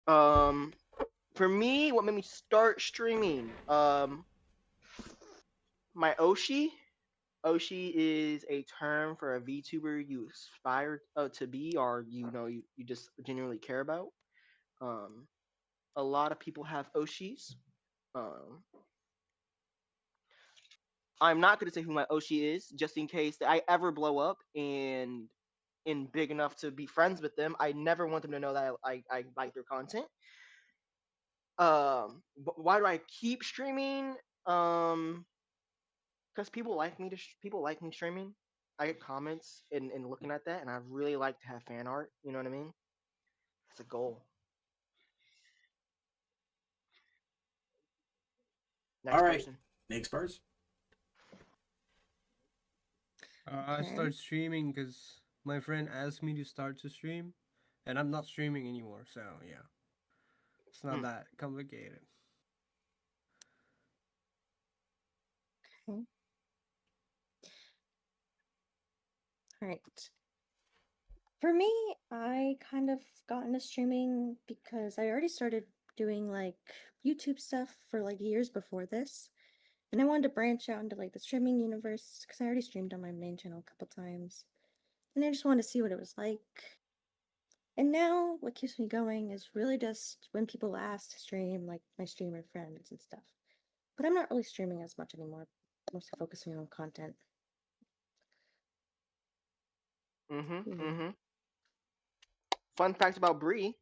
Um, for me, what made me start streaming? My Oshi. Oshi is a term for a VTuber you aspire to be, or you just genuinely care about. Um, a lot of people have Oshis. Um, I'm not going to say who my Oshi is, just in case that I ever blow up and in big enough to be friends with them. I never want them to know that I like their content. Why do I keep streaming? Um, because people like me streaming. I get comments and looking at that, and I really like to have fan art. You know what I mean? It's a goal. All Next right, person. next person. I Okay. started streaming because my friend asked me to start to stream, and I'm not streaming anymore. So yeah, it's not Hmm. that complicated. Okay. All right. For me, I kind of got into streaming because I already started doing like YouTube stuff for like years before this. And I wanted to branch out into like the streaming universe because I already streamed on my main channel a couple times. And I just wanted to see what it was like. And now what keeps me going is really just when people ask to stream, like my streamer friends and stuff. But I'm not really streaming as much anymore, mostly focusing on content. Mhm. Yeah. Mhm. Fun fact about Bree: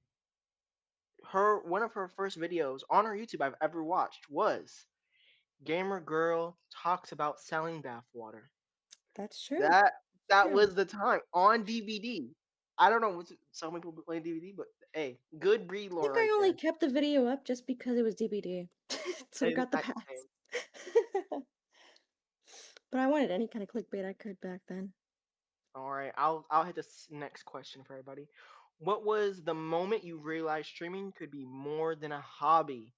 her one of her first videos on her YouTube I've ever watched was "Gamer Girl Talks About Selling Bathwater." That's true. That that True. was the time on DVD. I don't know what's so many people play DVD, but hey, good breed I lore think right I only there. kept the video up just because it was DVD. So it And got the I, pass. same. But I wanted any kind of clickbait I could back then. All right, I'll hit this next question for everybody. What was the moment you realized streaming could be more than a hobby?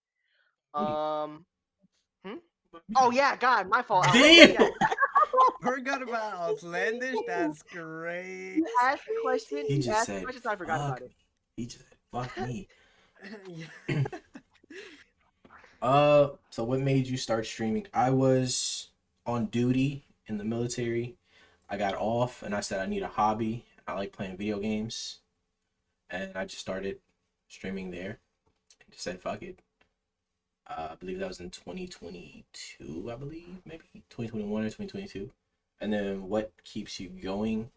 Wait, Um, hmm? what Oh me? yeah, God, my fault, Outlandish. Damn. Yeah, Forgot about Outlandish. That's great. you asked the question. He You just asked the said, question, so I forgot "Fuck about it. me." He just said, "Fuck me." Yeah. So what made you start streaming? I was on duty in the military. I got off and I said I need a hobby. I like playing video games, and I just started streaming there. And just said fuck it. I believe that was in 2022. I believe maybe 2021 or 2022. And then what keeps you going?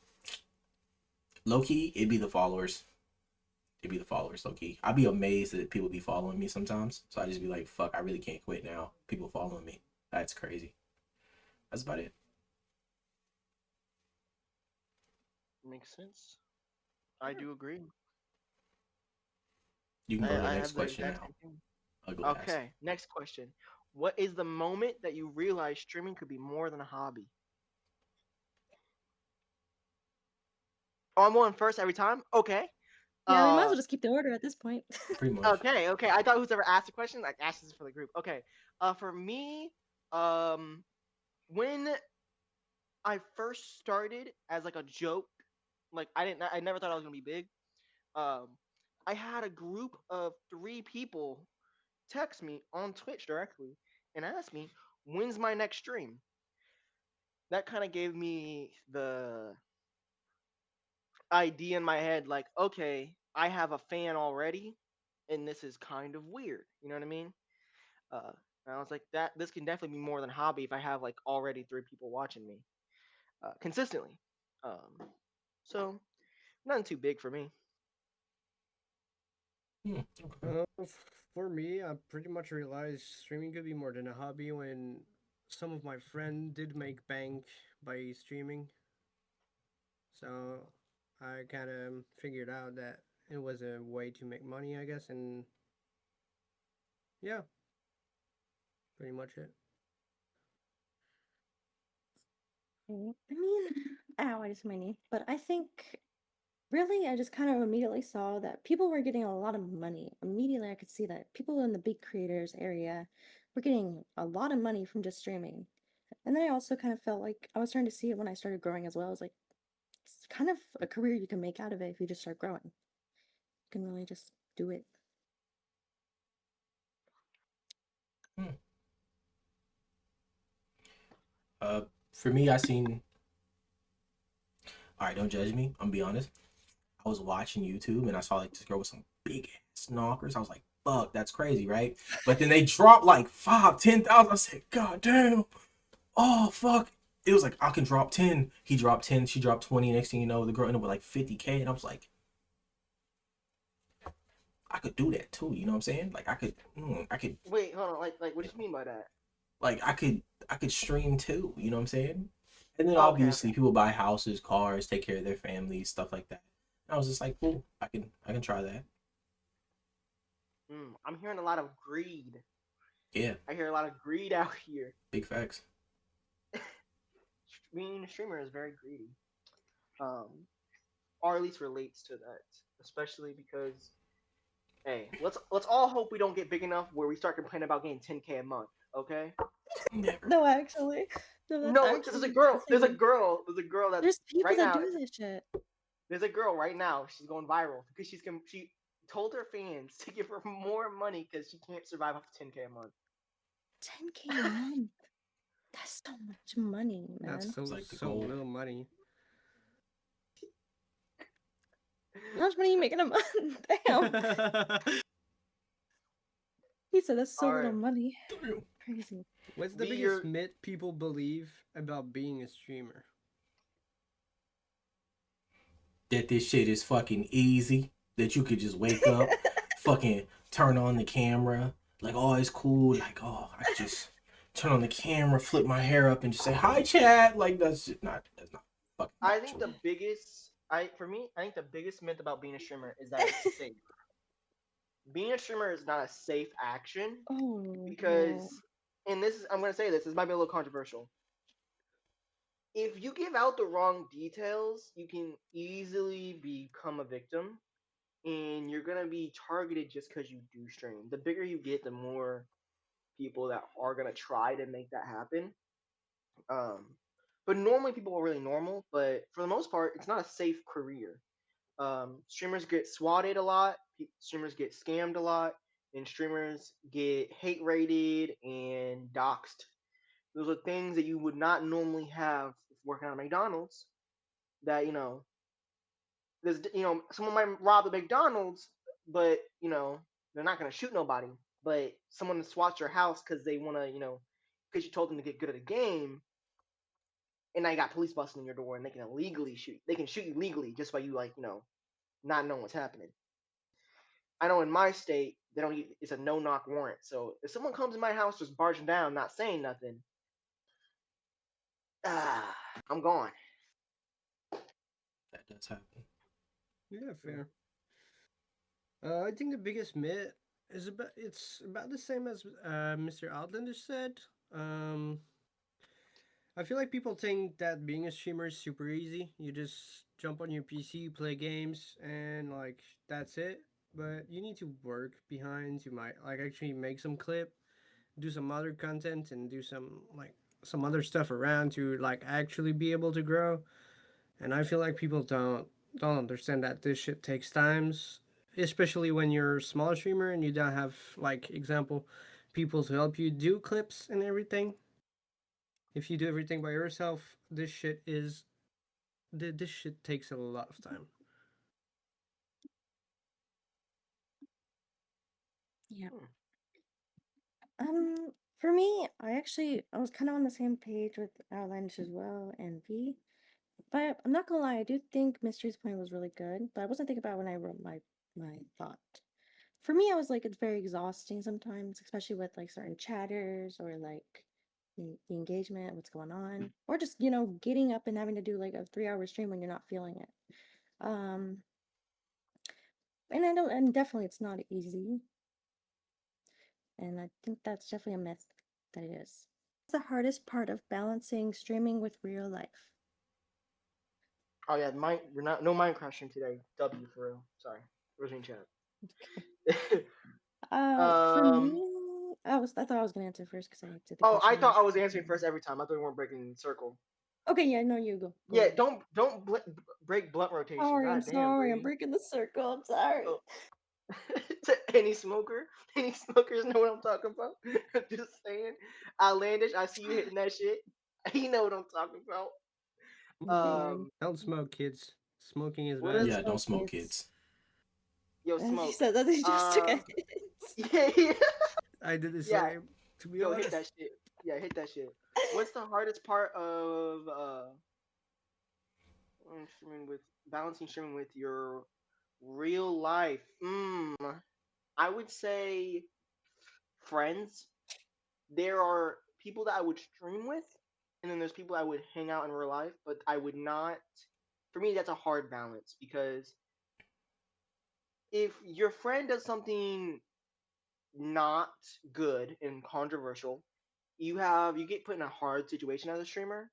Low key, it'd be the followers. It'd be the followers, low key. I'd be amazed that people be following me sometimes. So I just be like, fuck, I really can't quit now. People following me. That's crazy. That's about it. Makes sense. I do agree. You can go to the I next have the question exact now. same thing. Ugly ass. Okay, next question. What is the moment that you realized streaming could be more than a hobby? Oh, I'm on first every time. Okay. Yeah, we might as Uh, well just keep the order at this point. Pretty much. okay. I thought who's ever asked a question like asked this for the group. Okay. For me, um, when I first started as like a joke, like I never thought I was gonna be big. Um, I had a group of three people text me on Twitch directly and ask me when's my next stream. That kind of gave me the idea in my head, like, okay, I have a fan already, and this is kind of weird. You know what I mean? Uh, and I was like, that this can definitely be more than a hobby if I have like already three people watching me consistently. Um, so nothing too big for me. Hmm, okay. Uh, for me, I pretty much realized streaming could be more than a hobby when some of my friends did make bank by streaming. So I kind of figured out that it was a way to make money, I guess, and yeah, pretty much it. I mean, ow, I just hit my knee. But I think really, I just kind of immediately saw that people were getting a lot of money. Immediately, I could see that people in the big creators area were getting a lot of money from just streaming. And then I also kind of felt like I was starting to see it when I started growing as well. I was like, it's kind of a career you can make out of it if you just start growing. You can really just do it. Hmm. Uh, for me, I seen. All right, don't judge me. I'm gonna be honest. I was watching YouTube and I saw like this girl with some big ass knockers. I was like, "Fuck, that's crazy, right?" But then they dropped like 10,000. I said, "God damn! Oh fuck!" It was like I can drop 10. He dropped 10. She dropped 20. Next thing you know, the girl ended up with like 50K, and I was like, I could do that too. You know what I'm saying? Like I could, Wait, hold on. Like, what do you mean by that? like I could stream too. You know what I'm saying? And then Oh, okay, okay. obviously people buy houses, cars, take care of their families, stuff like that. And I was just like, cool, I can try that. I'm hearing a lot of greed. Yeah, I hear a lot of greed out here. big facts. Being a streamer is very greedy. Um, or at least relates to that, especially because hey, let's all hope we don't get big enough where we start complaining about getting 10K a month. Okay? Never. No, actually. No, that's No, there's a actually girl. There's a insane. girl. There's a girl that's There's people right that now. do this shit. There's a girl right now. She's going viral because she told her fans to give her more money because she can't survive off 10K a month. 10K a month. That's so much money, That's man. It's so like the so goal. little money. How much money are you making a month? Damn. He said that's so All little right, money. Crazy. What's the be biggest your. myth people believe about being a streamer? That this shit is fucking easy. That you could just wake up, fucking turn on the camera. Like, oh, it's cool. Like, oh, I could just turn on the camera, flip my hair up, and just say hi, chat. Like, that's not fucking I not think true. the biggest. For me, I think the biggest myth about being a streamer is that it's safe. Being a streamer is not a safe action Oh no. because, and this is I'm gonna say this might be a little controversial. If you give out the wrong details, you can easily become a victim, and you're gonna be targeted just because you do stream. The bigger you get, the more people that are gonna try to make that happen. Um, but normally people are really normal, but for the most part, it's not a safe career. Streamers get swatted a lot, streamers get scammed a lot, and streamers get hate rated and doxxed. Those are things that you would not normally have working at McDonald's. That there's someone might rob the McDonald's, but they're not gonna shoot nobody. But someone swats your house because they wanna because you told them to get good at a game, and now you got police busting in your door and they can illegally shoot. They can shoot you legally just by you not knowing what's happening. I know in my state they don't. It's a no knock warrant. So if someone comes in my house just barging down, not saying nothing, ah, I'm gone. That does happen. Yeah, fair. I think the biggest myth is about the same as Mr. Outlander said. Um, I feel like people think that being a streamer is super easy. You just jump on your PC, play games, and like that's it. But you need to work behind. You might like actually make some clip, do some other content, and do some other stuff around to like actually be able to grow. And I feel like people don't understand that this shit takes times, especially when you're a small streamer and you don't have like example people to help you do clips and everything. If you do everything by yourself, this shit takes a lot of time. Yeah. Hmm. For me, I was kind of on the same page with Outlandish as well and V. But I'm not gonna lie, I do think Mystery's point was really good. But I wasn't thinking about it when I wrote my thought. For me, I was like, it's very exhausting sometimes, especially with like certain chatters or like the engagement, what's going on, or just getting up and having to do like a 3 hour stream when you're not feeling it. Um, and definitely it's not easy, and I think that's definitely a myth that it is. It's the hardest part of balancing streaming with real life. Oh yeah, we're not no Minecraft stream today. W for real. Sorry, Rosie in chat. For um. me, I thought I was gonna answer first because I did the Oh, I question thought last. I was answering first every time. I thought we weren't breaking the circle. Okay, yeah, no, you go Yeah, ahead. don't break blunt rotation. Sorry, I'm God damn, sorry, I'm Bree. breaking the circle. I'm sorry. Oh, To any smoker, any smokers know what I'm talking about. Just saying. Outlandish, I see you hitting that shit. You know what I'm talking about. Mm, Um, don't smoke, kids. Smoking is what bad. is Don't Yeah, don't smoke smoke, kids. kids. yo He smoke? said that he just took a Uh, hit. yeah, yeah, I did the yeah. same, to be Yo, hit honest. that shit. Yeah, hit that shit. What's the hardest part of streaming with balancing streaming with your real life? I would say friends. There are people that I would stream with, and then there's people I would hang out in real life, but I would not. For me, that's a hard balance because if your friend does something not good and controversial, you get put in a hard situation as a streamer,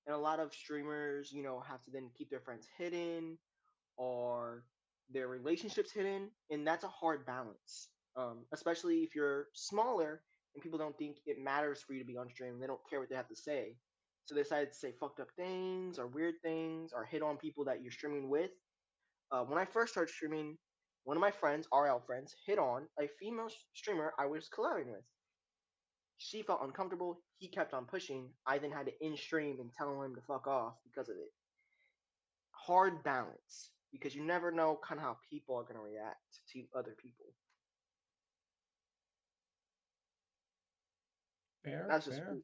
and a lot of streamers, have to then keep their friends hidden or their relationships hidden, and that's a hard balance. Especially if you're smaller and people don't think it matters for you to be on stream. They don't care what they have to say, so they decide to say fucked up things or weird things or hit on people that you're streaming with. When I first started streaming, one of my friends, RL friends, hit on a female streamer I was collabing with. She felt uncomfortable. He kept on pushing. I then had to in stream and tell him to fuck off because of it. Hard balance because you never know kind of how people are going to react to other people. Fair, That's just fair.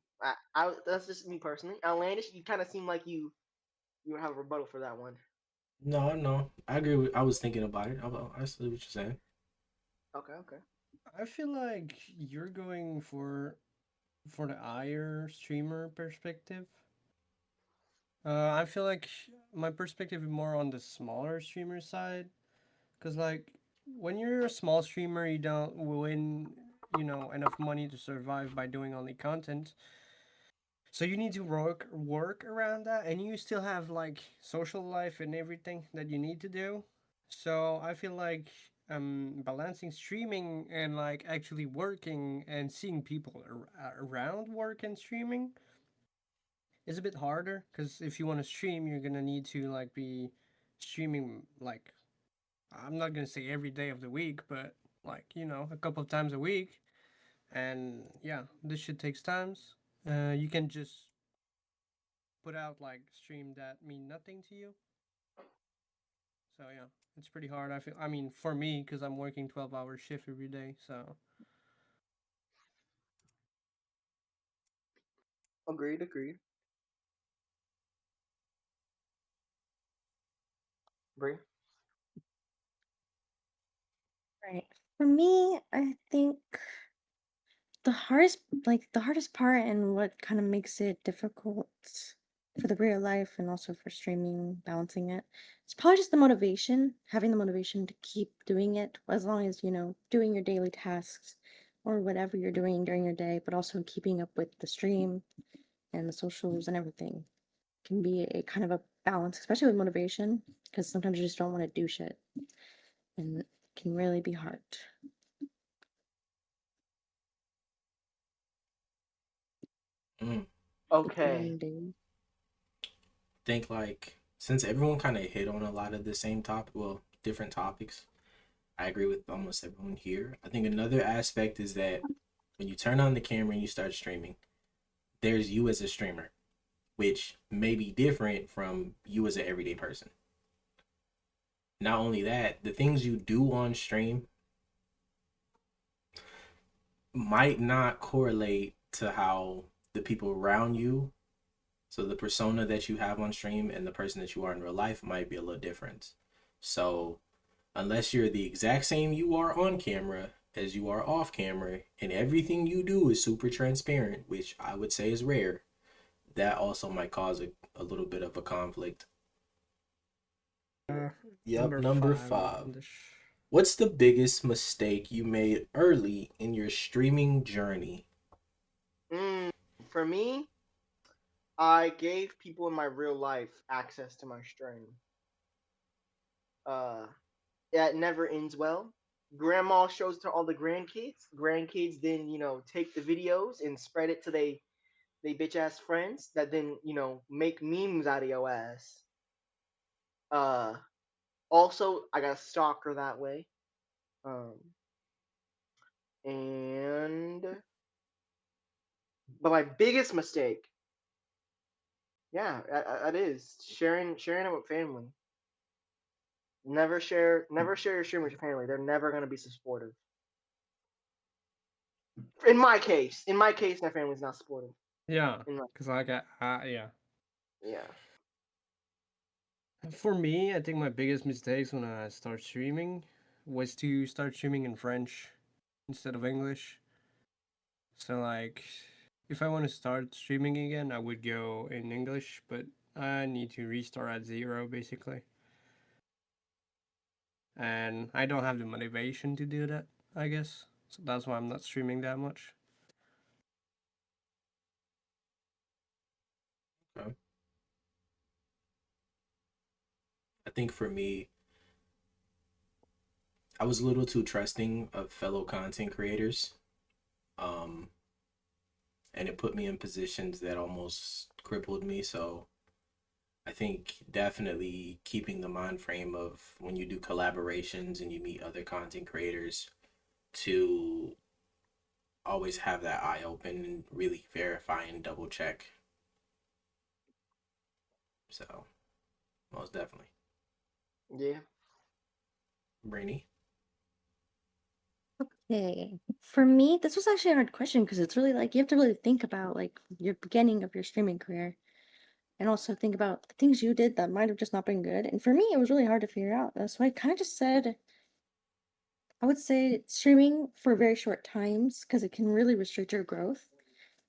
that's just me personally. Outlandish, you kind of seem like you would have a rebuttal for that one. No, no, I agree with. I was thinking about it. I see what you're saying. Okay, okay. I feel like you're going for the higher streamer perspective. I feel like my perspective is more on the smaller streamer side, cause like when you're a small streamer, you don't win, enough money to survive by doing only content. So you need to work around that, and you still have like social life and everything that you need to do. So I feel like balancing streaming and like actually working and seeing people around work and streaming is a bit harder, because if you want to stream, you're gonna need to like be streaming like, I'm not gonna say every day of the week, but like a couple of times a week. And yeah, this shit takes times. You can just put out like stream that mean nothing to you. So yeah, it's pretty hard. I feel. I mean, for me, because I'm working 12-hour shift every day. So Agreed, agreed. Brie? Right. For me, I think the hardest the hardest part and what kind of makes it difficult for the real life and also for streaming, balancing it, it's probably just the motivation, having the motivation to keep doing it as long as, doing your daily tasks or whatever you're doing during your day, but also keeping up with the stream and the socials and everything can be a kind of a balance, especially with motivation, because sometimes you just don't want to do shit and it can really be hard Mm. depending on Okay. the day. Think like since everyone kind of hit on a lot of the same topic, well, different topics. I agree with almost everyone here. I think another aspect is that when you turn on the camera and you start streaming, there's you as a streamer, which may be different from you as an everyday person. Not only that, the things you do on stream might not correlate to how the people around you, so the persona that you have on stream and the person that you are in real life might be a little different. So unless you're the exact same you are on camera as you are off camera and everything you do is super transparent, which I would say is rare, that also might cause a little bit of a conflict. uh, Yep, number number 5 five. on this. What's the biggest mistake you made early in your streaming journey? Mm, for me, I gave people in my real life access to my stream. Uh, that never ends well. Grandma shows to all the grandkids. Grandkids then, take the videos and spread it to they bitch ass friends that then, make memes out of your ass. Uh, Also, I got a stalker that way. Um, and but my biggest mistake, yeah, that is sharing it with family. Never share your stream with your family. They're never gonna be supportive. In my case, my family's not supportive. Yeah, In my, because like yeah. yeah. For me, I think my biggest mistakes when I start streaming was to start streaming in French instead of English. So like, if I want to start streaming again, I would go in English, but I need to restart at zero basically, and I don't have the motivation to do that. I guess so. That's why I'm not streaming that much. Okay. I think for me, I was a little too trusting of fellow content creators. Um, and it put me in positions that almost crippled me. So I think definitely keeping the mind frame of when you do collaborations and you meet other content creators to always have that eye open and really verify and double check. So most definitely. Yeah. Brinny. Okay. For me, this was actually a hard question because it's really like you have to really think about like your beginning of your streaming career and also think about the things you did that might have just not been good. And for me, it was really hard to figure out. So I kind of just said, I would say streaming for very short times because it can really restrict your growth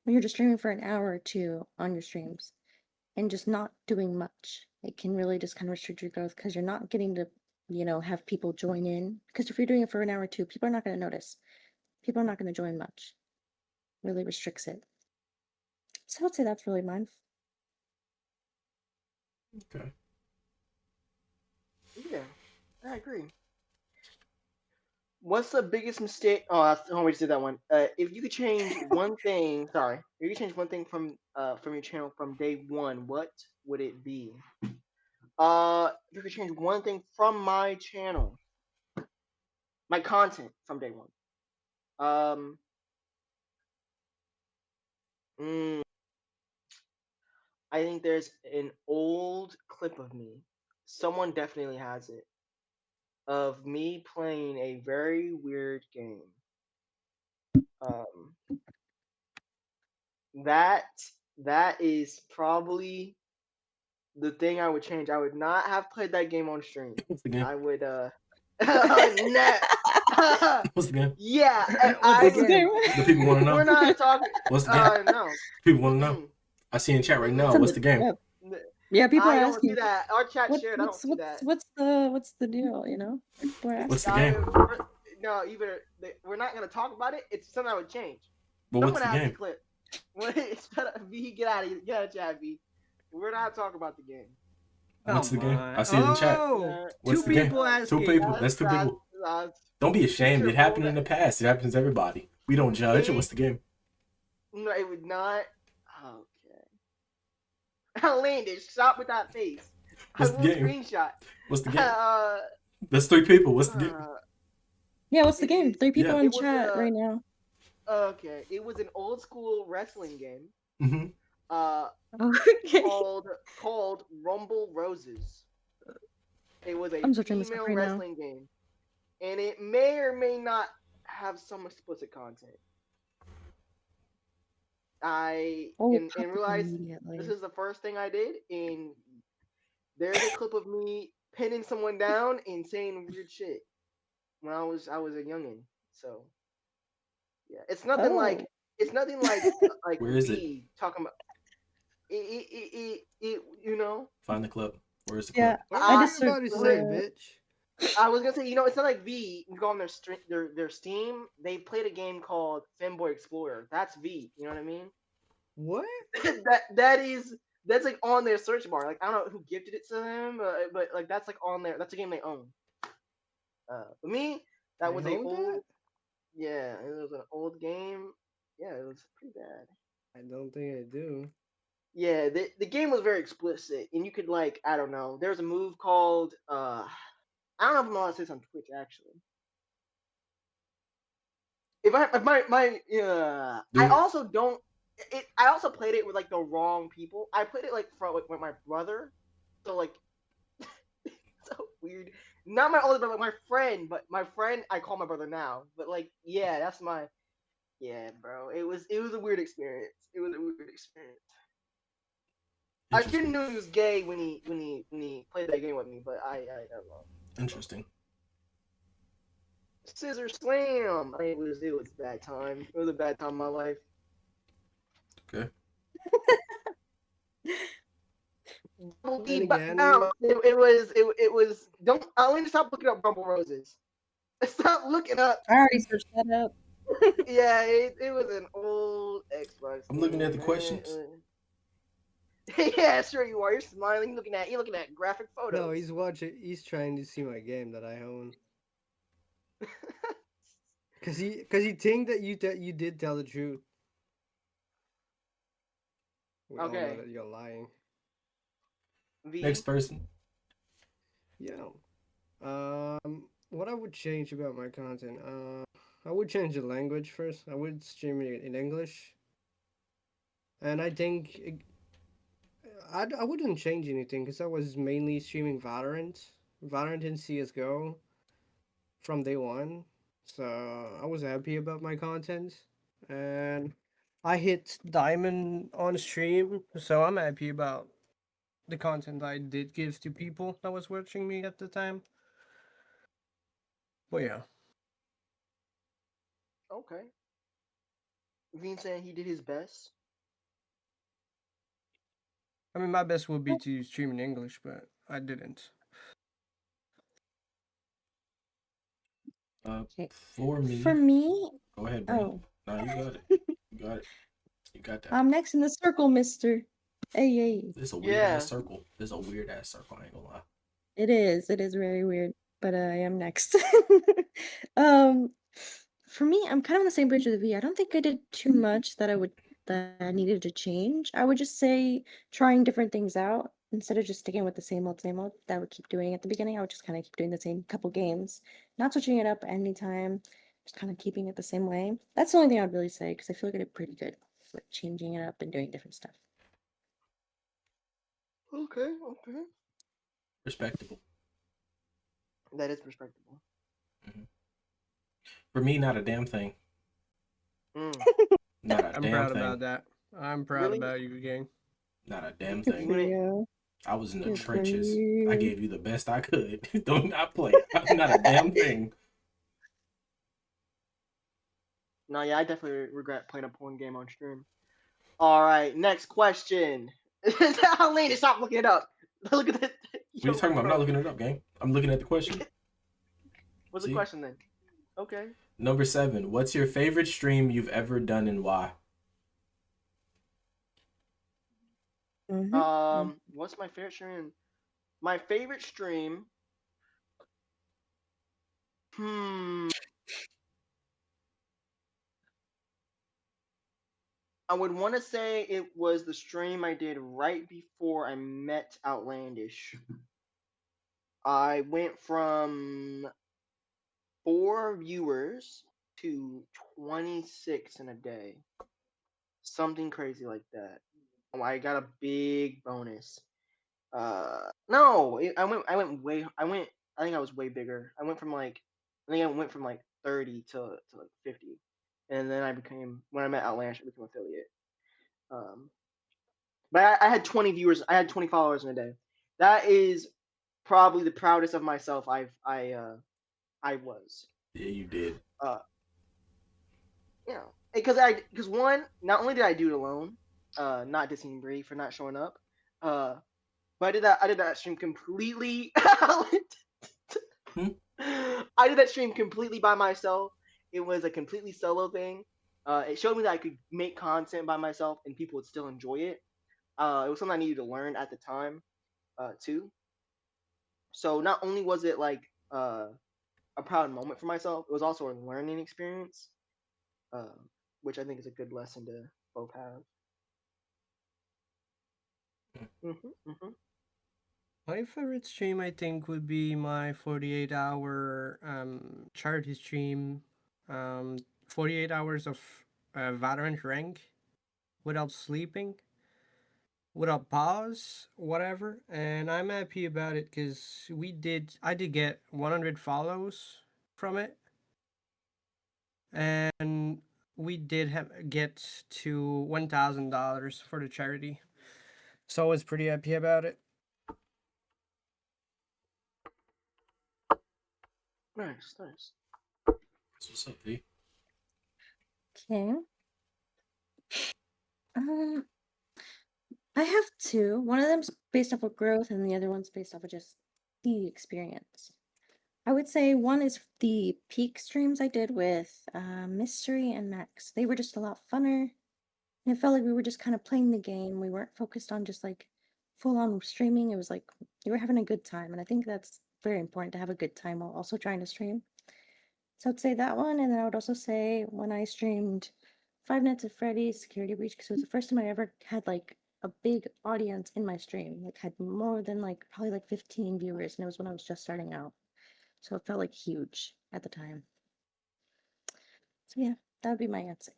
when you're just streaming for an hour or two on your streams and just not doing much. It can really just kind of restrict your growth because you're not getting to, have people join in. Because if you're doing it for an hour or two, people are not going to notice. People are not going to join much. Really restricts it. So I would say that's really mine. Okay. Yeah. I agree. What's the biggest mistake? Oh, we just did that one. If you could change one thing, sorry, if you could change one thing from your channel from day one, what would it be? If you could change one thing from my channel, my content from day one. Um, mm, I think there's an old clip of me. Someone definitely has it of me playing a very weird game. Um, that that is probably the thing I would change. I would not have played that game on stream. What's the game? I would no. What's the game? Yeah, What's the What's the I game? game? The people want to we're know. not talking. What's the game? No. People want to know. Mm-mm. I see in chat right now. Mm-mm. What's the game? Yeah, yeah, people are I don't see asking that. Our chat what shared. I don't what's see what's that. what's the deal, Like, people are What's asking. the game? No, we're not gonna talk about it. It's something I would change. But what's Someone the has the game? clip. V, get out of here. Get out of chat, V. We're not talking about the game. What's the Come game? on. I see it in chat. Oh, Uh, What's two the game? people Two asking. people. That's two that's, people. that's Don't be ashamed. future It happened bold. in the past. It happens to everybody. We don't judge. It, What's the game? no, it would not. Okay. Outlandish, stop with that face. I What's the will game? screenshot. What's the game? Uh, That's three people. What's the game? uh, Yeah, what's the it game? is. 3 people Yeah. in It was chat a right now. okay. It was an old school wrestling game. Mm-hmm. Uh, Okay. called Rumble Roses. It was a I'm searching this up female right now. wrestling game, and it may or may not have some explicit content. I Oh, and pop up realized this immediately. is the first thing I did, and there's a clip of me pinning someone down and saying weird shit when I was a youngin. So yeah, Oh. it's nothing like Where is it? V talking about it you know. Find the clip. Where is the Yeah, clip? What I were I you just about searched to li- say, for bitch? I was gonna say, it's not like V. You go on their Steam. They played a game called Fanboy Explorer. That's V. You know what I mean? What? That's like on their search bar. Like I don't know who gifted it to them, but like that's like on there. That's a game they own. For me, that They was a own that? old. Yeah, it was an old game. Yeah, it was pretty bad. I don't think I do. Yeah, the game was very explicit, and you could like I don't know. There was a move called I don't know if I'm allowed to say this on Twitch actually. if my I Do it. also don't. I also played it with like the wrong people. I played it like with my brother, so like so weird. Not my older brother, my friend, but my friend I call my brother now. But like, yeah, that's my yeah, bro. It was a weird experience. It was a weird experience. I Interesting. didn't know he was gay when he played that game with me, but I don't know. Interesting. Scissor slam. It was a bad time. It was a bad time in my life. Okay. Double D Then back again, down. It was. Don't. I only stop looking up Rumble Roses. Stop looking up. I already searched that up. Yeah, it was an old Xbox I'm looking at game, the man. questions. Yeah, sure you are. You're smiling. You're looking at graphic no, photos. he's watching. He's trying to see my game that I own. Cause he think that you did tell the truth. We all know Okay, that you're lying. Next V. person. Yeah. What I would change about my content? I would change the language first. I would stream it in English, and I think I wouldn't change anything because I was mainly streaming Valorant and CS:GO from day one. So I was happy about my content, and I hit diamond on stream. So I'm happy about the content I did give to people that was watching me at the time. But yeah, Okay. V saying he did his best. I mean my best would be to stream in English, but I didn't. Okay. For For me, me, go ahead, Brinny. oh, No, you got it. You got it. You got that. I'm next in the circle, mister. Hey, hey. This is a weird ass Yeah. circle. This is a weird ass circle. I ain't gonna lie. It is. It is very weird, but I am next. um, for me, I'm kind of on the same page with V. I don't think I did too much that I needed to change. I would just say trying different things out instead of just sticking with the same old that I would keep doing at the beginning. I would just kind of keep doing the same couple games, not switching it up anytime, just kind of keeping it the same way. That's the only thing I'd really say because I feel like I did pretty good with changing it up and doing different stuff. Okay. Okay. Respectable. That is respectable. Hmm. For me, not a damn thing. Mm. Not a I'm damn proud thing. about that. I'm proud Really? about you, gang. Not a You damn Good you thing. for wouldn't? you. I was in the Good for trenches. I you. gave you the best I could. Do not play. I'm not a damn thing. No, yeah, I definitely regret playing a porn game on stream. All right, next question. Lena, stop looking it up. Look at this. What are you Yo, talking about? I'm not bro. looking it up, gang. I'm looking at the question. What's the See? question then? Okay. Number 7. What's your favorite stream you've ever done and why? Mm-hmm. What's my favorite stream? My favorite stream. Hmm. I would want to say it was the stream I did right before I met Outlandish. I went from 4 viewers to 26 in a day. Something crazy like that. I got a big bonus. No, I think I was way bigger. I think I went from like 30 to like 50, and then when I met Outlandish, I became affiliate. Um, but I had 20 viewers. I had 20 followers in a day. That is probably the proudest of myself I was. Yeah, you did. Uh, because one, not only did I do it alone, not dissing Bree for not showing up, uh, but I did that stream completely. Hmm? I did that stream completely by myself. It was a completely solo thing. It showed me that I could make content by myself and people would still enjoy it. It was something I needed to learn at the time, too. So not only was it like a proud moment for myself, it was also a learning experience, uh, which I think is a good lesson to both have. Hmm. My favorite stream, I think, would be my 48-hour charity stream 48 hours of Valorant rank without sleeping, without pause, whatever. And I'm happy about it because I did get 100 follows from it, and we did get to $1,000 for the charity. So I was pretty happy about it. Nice, nice. So what's up, V? Okay. Um, I have two. One of them's based off of growth, and the other one's based off of just the experience. I would say one is the peak streams I did with Mystery and Max. They were just a lot funner. And it felt like we were just kind of playing the game. We weren't focused on just like full on streaming. It was like you were having a good time. And I think that's very important to have a good time while also trying to stream. So I'd say that one. And then I would also say when I streamed Five Nights at Freddy's Security Breach, because it was the first time I ever had like a big audience in my stream, like had more than like probably like 15 viewers. And it was when I was just starting out. So it felt like huge at the time. So yeah, that would be my answer.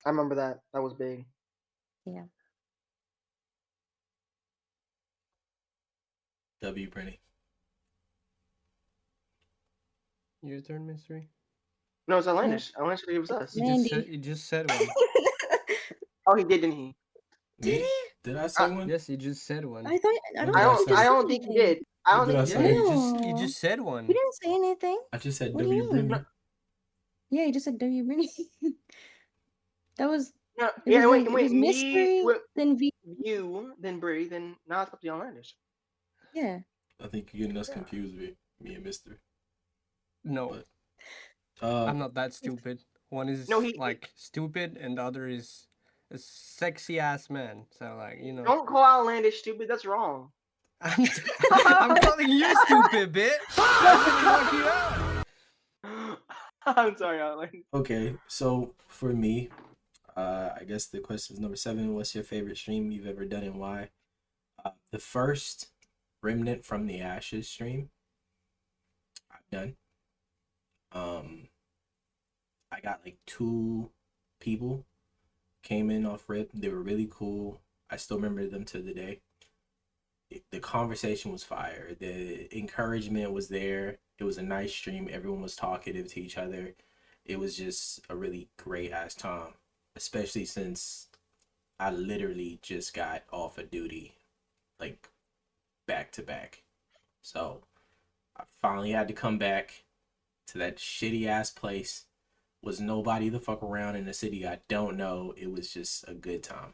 I remember that. That was big. Yeah. W Brinni. Your turn, Mystery. No, it's No, Outlandish. Outlandish said it was it's us. Mandy. You just said one. Oh, he did, didn't he? Did Me? he? Did I say I, one? Yes, you just said one. I What don't did I I think you don't. just I say? said don't think he anything. did. I What don't did think I he Yeah, did. say? you No, just said you one. didn't say anything. I just said What do you W mean? Brinni. No, Yeah, you just said W Brinny. That was no. it. Yeah, Was wait, then it wait. was Me, mystery, with then V. you, then Bree, then now it's up to Outlandish. Yeah. I think you're getting us Yeah. confused with me and Mister. No, But I'm not that stupid. One No, is like stupid, and the other is a sexy ass man. So like don't call Outlandish stupid. That's wrong. I'm I'm calling you stupid, bitch. I'm gonna knock you out. I'm sorry, Outlandish. okay, so for me, I guess the question is number 7. What's your favorite stream you've ever done and why? The first Remnant from the Ashes stream I've done. I got like 2 people came in off rip. They were really cool. I still remember them to the day. The conversation was fire. The encouragement was there. It was a nice stream. Everyone was talkative to each other. It was just a really great ass time, especially since I literally just got off of duty like back to back. So I finally had to come back to that shitty ass place. Was nobody the fuck around in the city I don't know. It was just a good time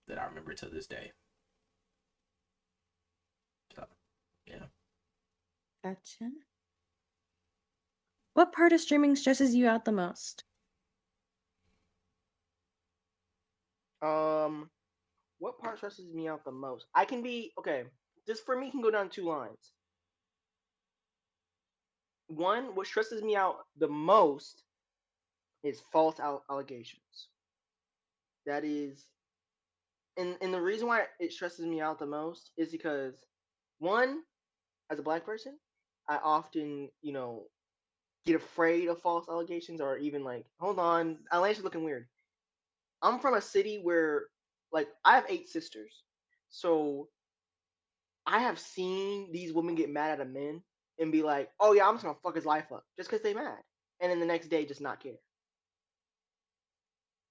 that I remember to this day. So, yeah. Gotcha. What part of streaming stresses you out the most? What part stresses me out the most? I can be okay. Just for me, can go down 2 lines. One, what stresses me out the most is false allegations. That is, and the reason why it stresses me out the most is because one, as a black person, I often, get afraid of false allegations or even like, hold on, Atlanta's looking weird. I'm from a city where, like, I have 8 sisters, so I have seen these women get mad at a man and be like, "Oh yeah, I'm just gonna fuck his life up just because they mad," and then the next day just not care.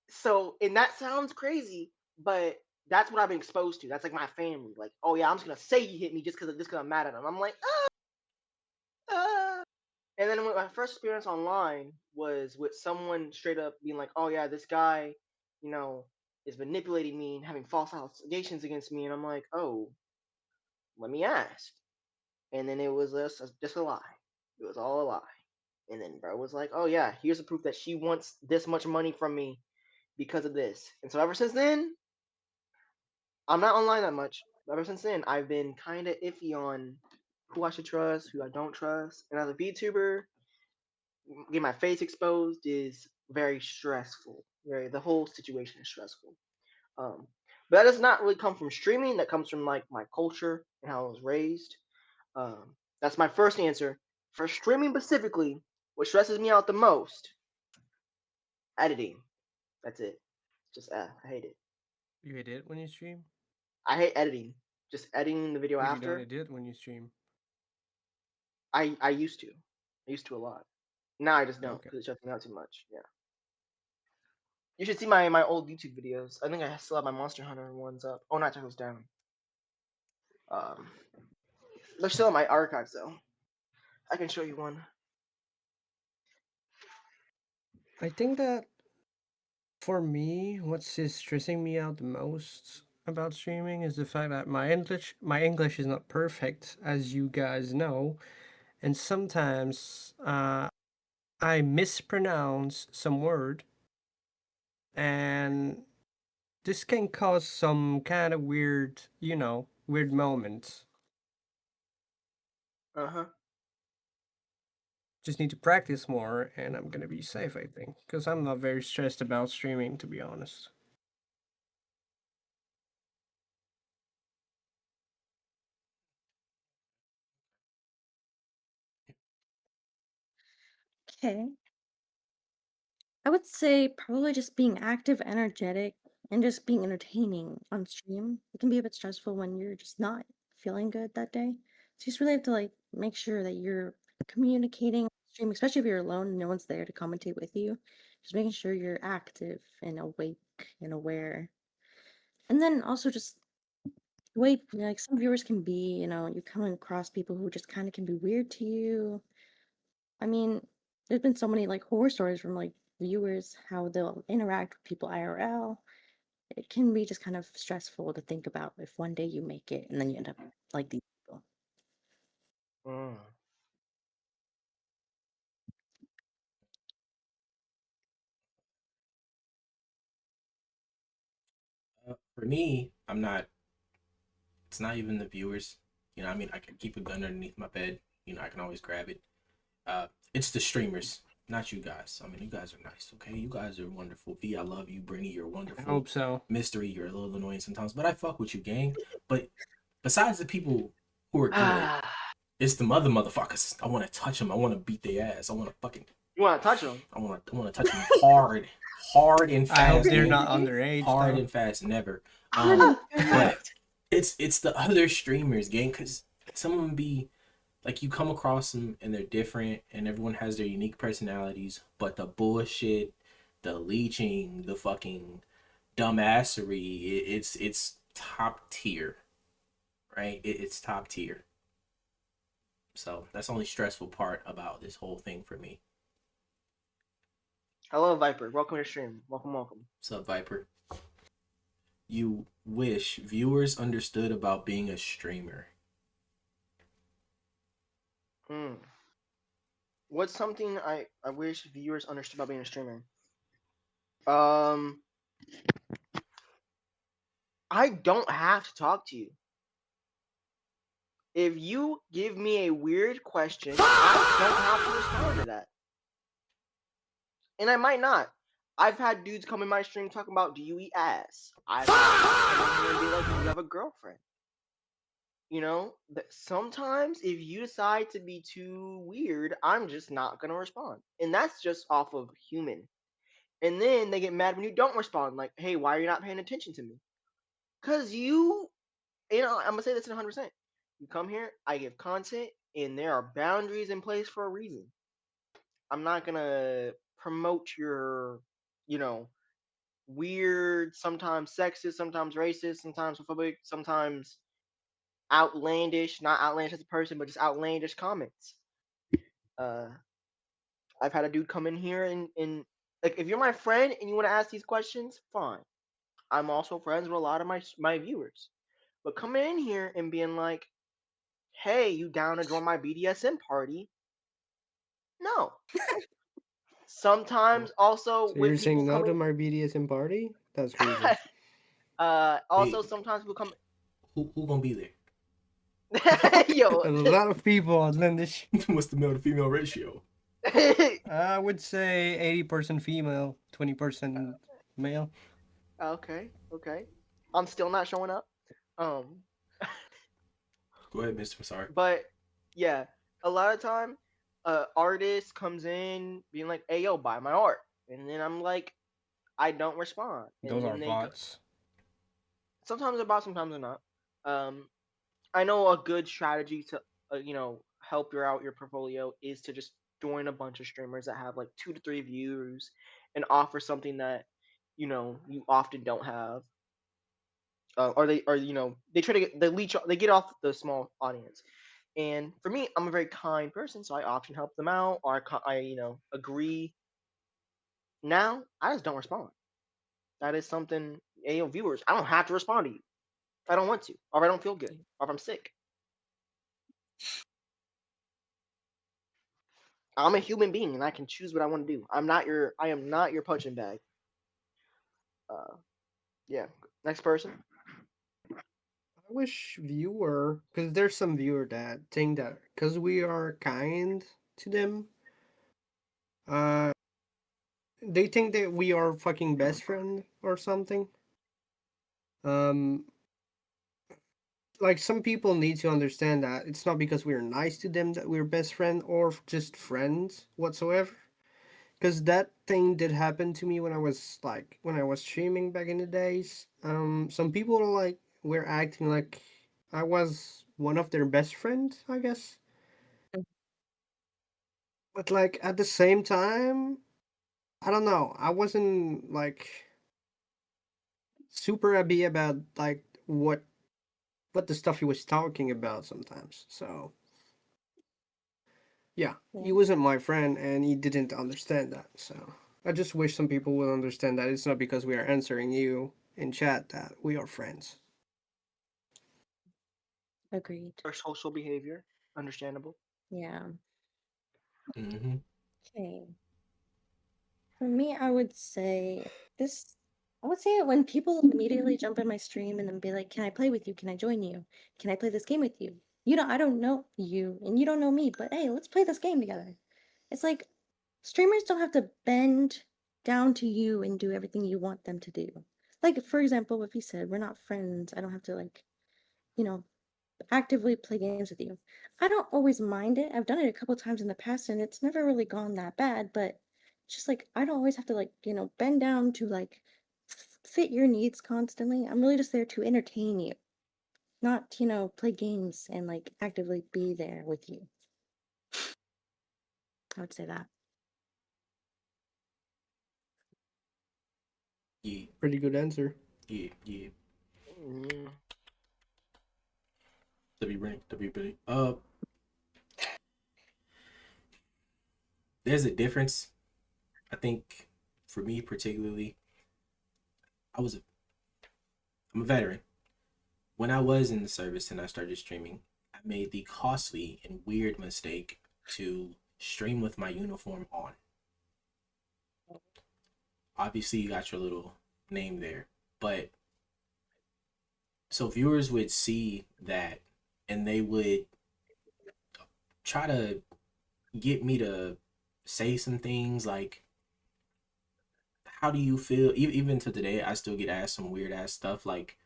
So, and that sounds crazy, but that's what I've been exposed to. That's like my family. Like, oh yeah, I'm just gonna say he hit me just because I'm mad at him. I'm like, ah. And then when my first experience online was with someone straight up being like, "Oh yeah, this guy, you know, is manipulating me and having false allegations against me," and I'm like, "Oh, let me ask." And then it was just a lie. It was all a lie. And then bro was like, "Oh yeah, here's the proof that she wants this much money from me because of this." And so ever since then, I'm not online that much. Ever since then, I've been kind of iffy on who I should trust, who I don't trust. And as a VTuber, getting my face exposed is very stressful. The whole situation is stressful. Um, but that does not really come from streaming. That comes from like my culture and how I was raised. That's my first answer for streaming specifically. What stresses me out the most Editing. That's it. Just I hate it. You hate it when you stream? I hate editing. Just editing the video But you don't after. edit when you stream. I used to. I used to a lot. Now I just don't Okay. because it shuts me out too much. Yeah. You should see my old YouTube videos. I think I still have my Monster Hunter ones up. Oh, not check those down. Um, they're still in my archives though. I can show you one. I think that for me, what's is stressing me out the most about streaming is the fact that my English is not perfect, as you guys know, and sometimes I mispronounce some word, and this can cause some kind of weird moments. Uh huh. Just need to practice more, and I'm gonna be safe, I think, because I'm not very stressed about streaming, to be honest. Okay. I would say probably just being active, energetic, and just being entertaining on stream. It can be a bit stressful when you're just not feeling good that day. So you just really have to like make sure that you're communicating on stream, especially if you're alone and no one's there to commentate with you. Just making sure you're active and awake and aware. And then also just the way like some viewers can be, you're coming across people who just kind of can be weird to you. I mean, there's been so many like horror stories from like viewers how they'll interact with people IRL. It can be just kind of stressful to think about if one day you make it and then you end up like these people. Mm. For me, I'm not. It's not even the viewers. You know, I mean, I can keep a gun underneath my bed. You know, I can always grab it. It's the streamers, not you guys. I mean, you guys are nice, okay? You guys are wonderful. V, I love you. Brinny, you're I wonderful. hope so. Mystery, you're a little annoying sometimes, but I fuck with you, gang. But besides the people who are good, Ah. it's the motherfuckers. I want to touch them. I want to beat their ass. I want to fucking. You want to touch them? I want to touch them hard, hard and I hope fast, they're gang. not underage, Hard though. and fast, never. Ah, But fact. it's the other streamers, gang, because some of them be like you come across them and they're different and everyone has their unique personalities, but the bullshit, the leeching, the fucking dumbassery, it's top tier, right? It's top tier. So that's the only stressful part about this whole thing for me. Hello, Viper. Welcome to the stream. Welcome, welcome. What's up, Viper? You wish viewers understood about being a streamer. Hmm. What's something I wish viewers understood about being a streamer? Um, I don't have to talk to you. If you give me a weird question, I don't have to respond to that. And I might not. I've had dudes come in my stream talking about, do you eat ass? I've had dudes come in here and be like, do you have a girlfriend? You know, that sometimes if you decide to be too weird, I'm just not gonna respond. And that's just off of human. And then they get mad when you don't respond, like, hey, why are you not paying attention to me? Cause I'm gonna say this in 100%. You come here, I give content, and there are boundaries in place for a reason. I'm not gonna promote your, you know, weird, sometimes sexist, sometimes racist, sometimes homophobic, sometimes outlandish, not outlandish as a person, but just outlandish comments. Uh, I've had a dude come in here and like, if you're my friend and you want to ask these questions, fine. I'm also friends with a lot of my viewers. But coming in here and being like, "Hey, you down to join my BDSM party?" No. Sometimes also So you're with people saying no to coming, my BDSM party? That's crazy. also Hey, sometimes people come, who gonna be there? yo, A lot of people, Outlandish. What's the male to female ratio? I would say 80% female, 20% male. okay, okay. I'm still not showing up. Um, Go ahead, Mister. Sorry. but yeah, a lot of time, artist comes in being like, "Hey, yo, buy my art," and then I'm like, I don't respond, Those and are then they go. bots. Sometimes they're about, sometimes they're not. I know a good strategy to help your out your portfolio is to just join a bunch of streamers that have like 2 to 3 views and offer something that you often don't have, or they try to get they get off the small audience. And for me, I'm a very kind person, so I often help them out, or I agree. Now I just don't respond. That is something, viewers, I don't have to respond to you if I don't want to, or if I don't feel good, or if I'm sick. I'm a human being and I can choose what I want to do. I am not your punching bag. Uh, yeah. Next person. I wish viewer, because there's some viewer that think that because we are kind to them, uh, they think that we are fucking best friend or something. Um, like some people need to understand that it's not because we're nice to them that we're best friend or just friends whatsoever. Because that thing did happen to me when I was streaming back in the days. Some people were acting like I was one of their best friends, I guess. But like at the same time, I don't know. I wasn't super happy about what the stuff he was talking about sometimes. So yeah, he Yeah, wasn't my friend and he didn't understand that. So I just wish some people would understand that it's not because we are answering you in chat that we are friends. agreed. Or social behavior. Understandable. Yeah. Mm-hmm. Okay. For me, I would say this. I would say it when people immediately jump in my stream and then be like, "Can I play with you? Can I join you? Can I play this game with you?" I don't know you, and you don't know me, but hey, let's play this game together. It's like streamers don't have to bend down to you and do everything you want them to do. Like, for example, if you said we're not friends, I don't have to you know, actively play games with you. I don't always mind it. I've done it a couple times in the past and it's never really gone that bad, but it's just like I don't always have to bend down to fit your needs constantly. I'm really just there to entertain you, not, play games and actively be there with you. I would say that. Yeah, Pretty good answer. yeah, yeah. Mm. Brinni, Brinni. There's a difference. I think for me particularly, I was a, I'm a veteran. When I was in the service and I started streaming, I made the costly and weird mistake to stream with my uniform on. Obviously, you got your little name there, but so viewers would see that and they would try to get me to say some things like, how do you feel? Even to today, I still get asked some weird ass stuff like,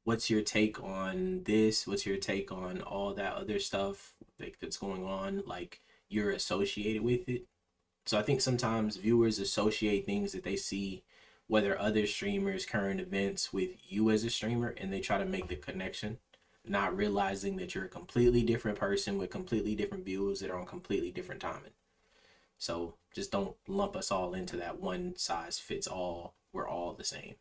what's your take on this? What's your take on all that other stuff that's going on? Like, you're associated with it. So I think sometimes viewers associate things that they see, whether other streamers, current events, with you as a streamer, and they try to make the connection, not realizing that you're a completely different person with completely different views that are on completely different timing. So just don't lump us all into that one size fits all. We're all the same.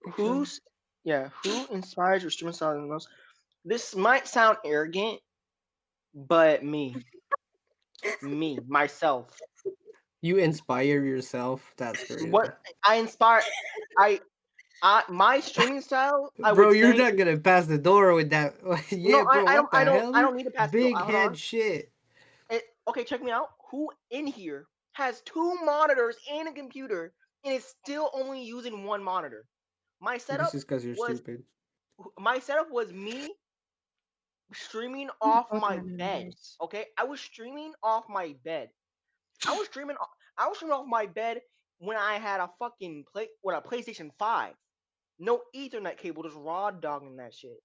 Agree. Who's yeah? Who inspires your streaming style the most? This might sound arrogant, but me, myself. You inspire yourself. That's crazy. What I inspire, I, my streaming style, I Bro, would you're say. not gonna pass the door with that. No, Yeah, bro, what the hell, I dude? don't need to pass the door. Big Hold head on. shit. Okay, check me out. Who in here has 2 monitors and a computer and is still only using one monitor? My This setup is because you're was stupid. me streaming off Both of my my bed. members. Okay, I was streaming off my bed. I was streaming. I was streaming off my bed when I had a fucking with a PlayStation 5. No Ethernet cable, just raw dogging that shit.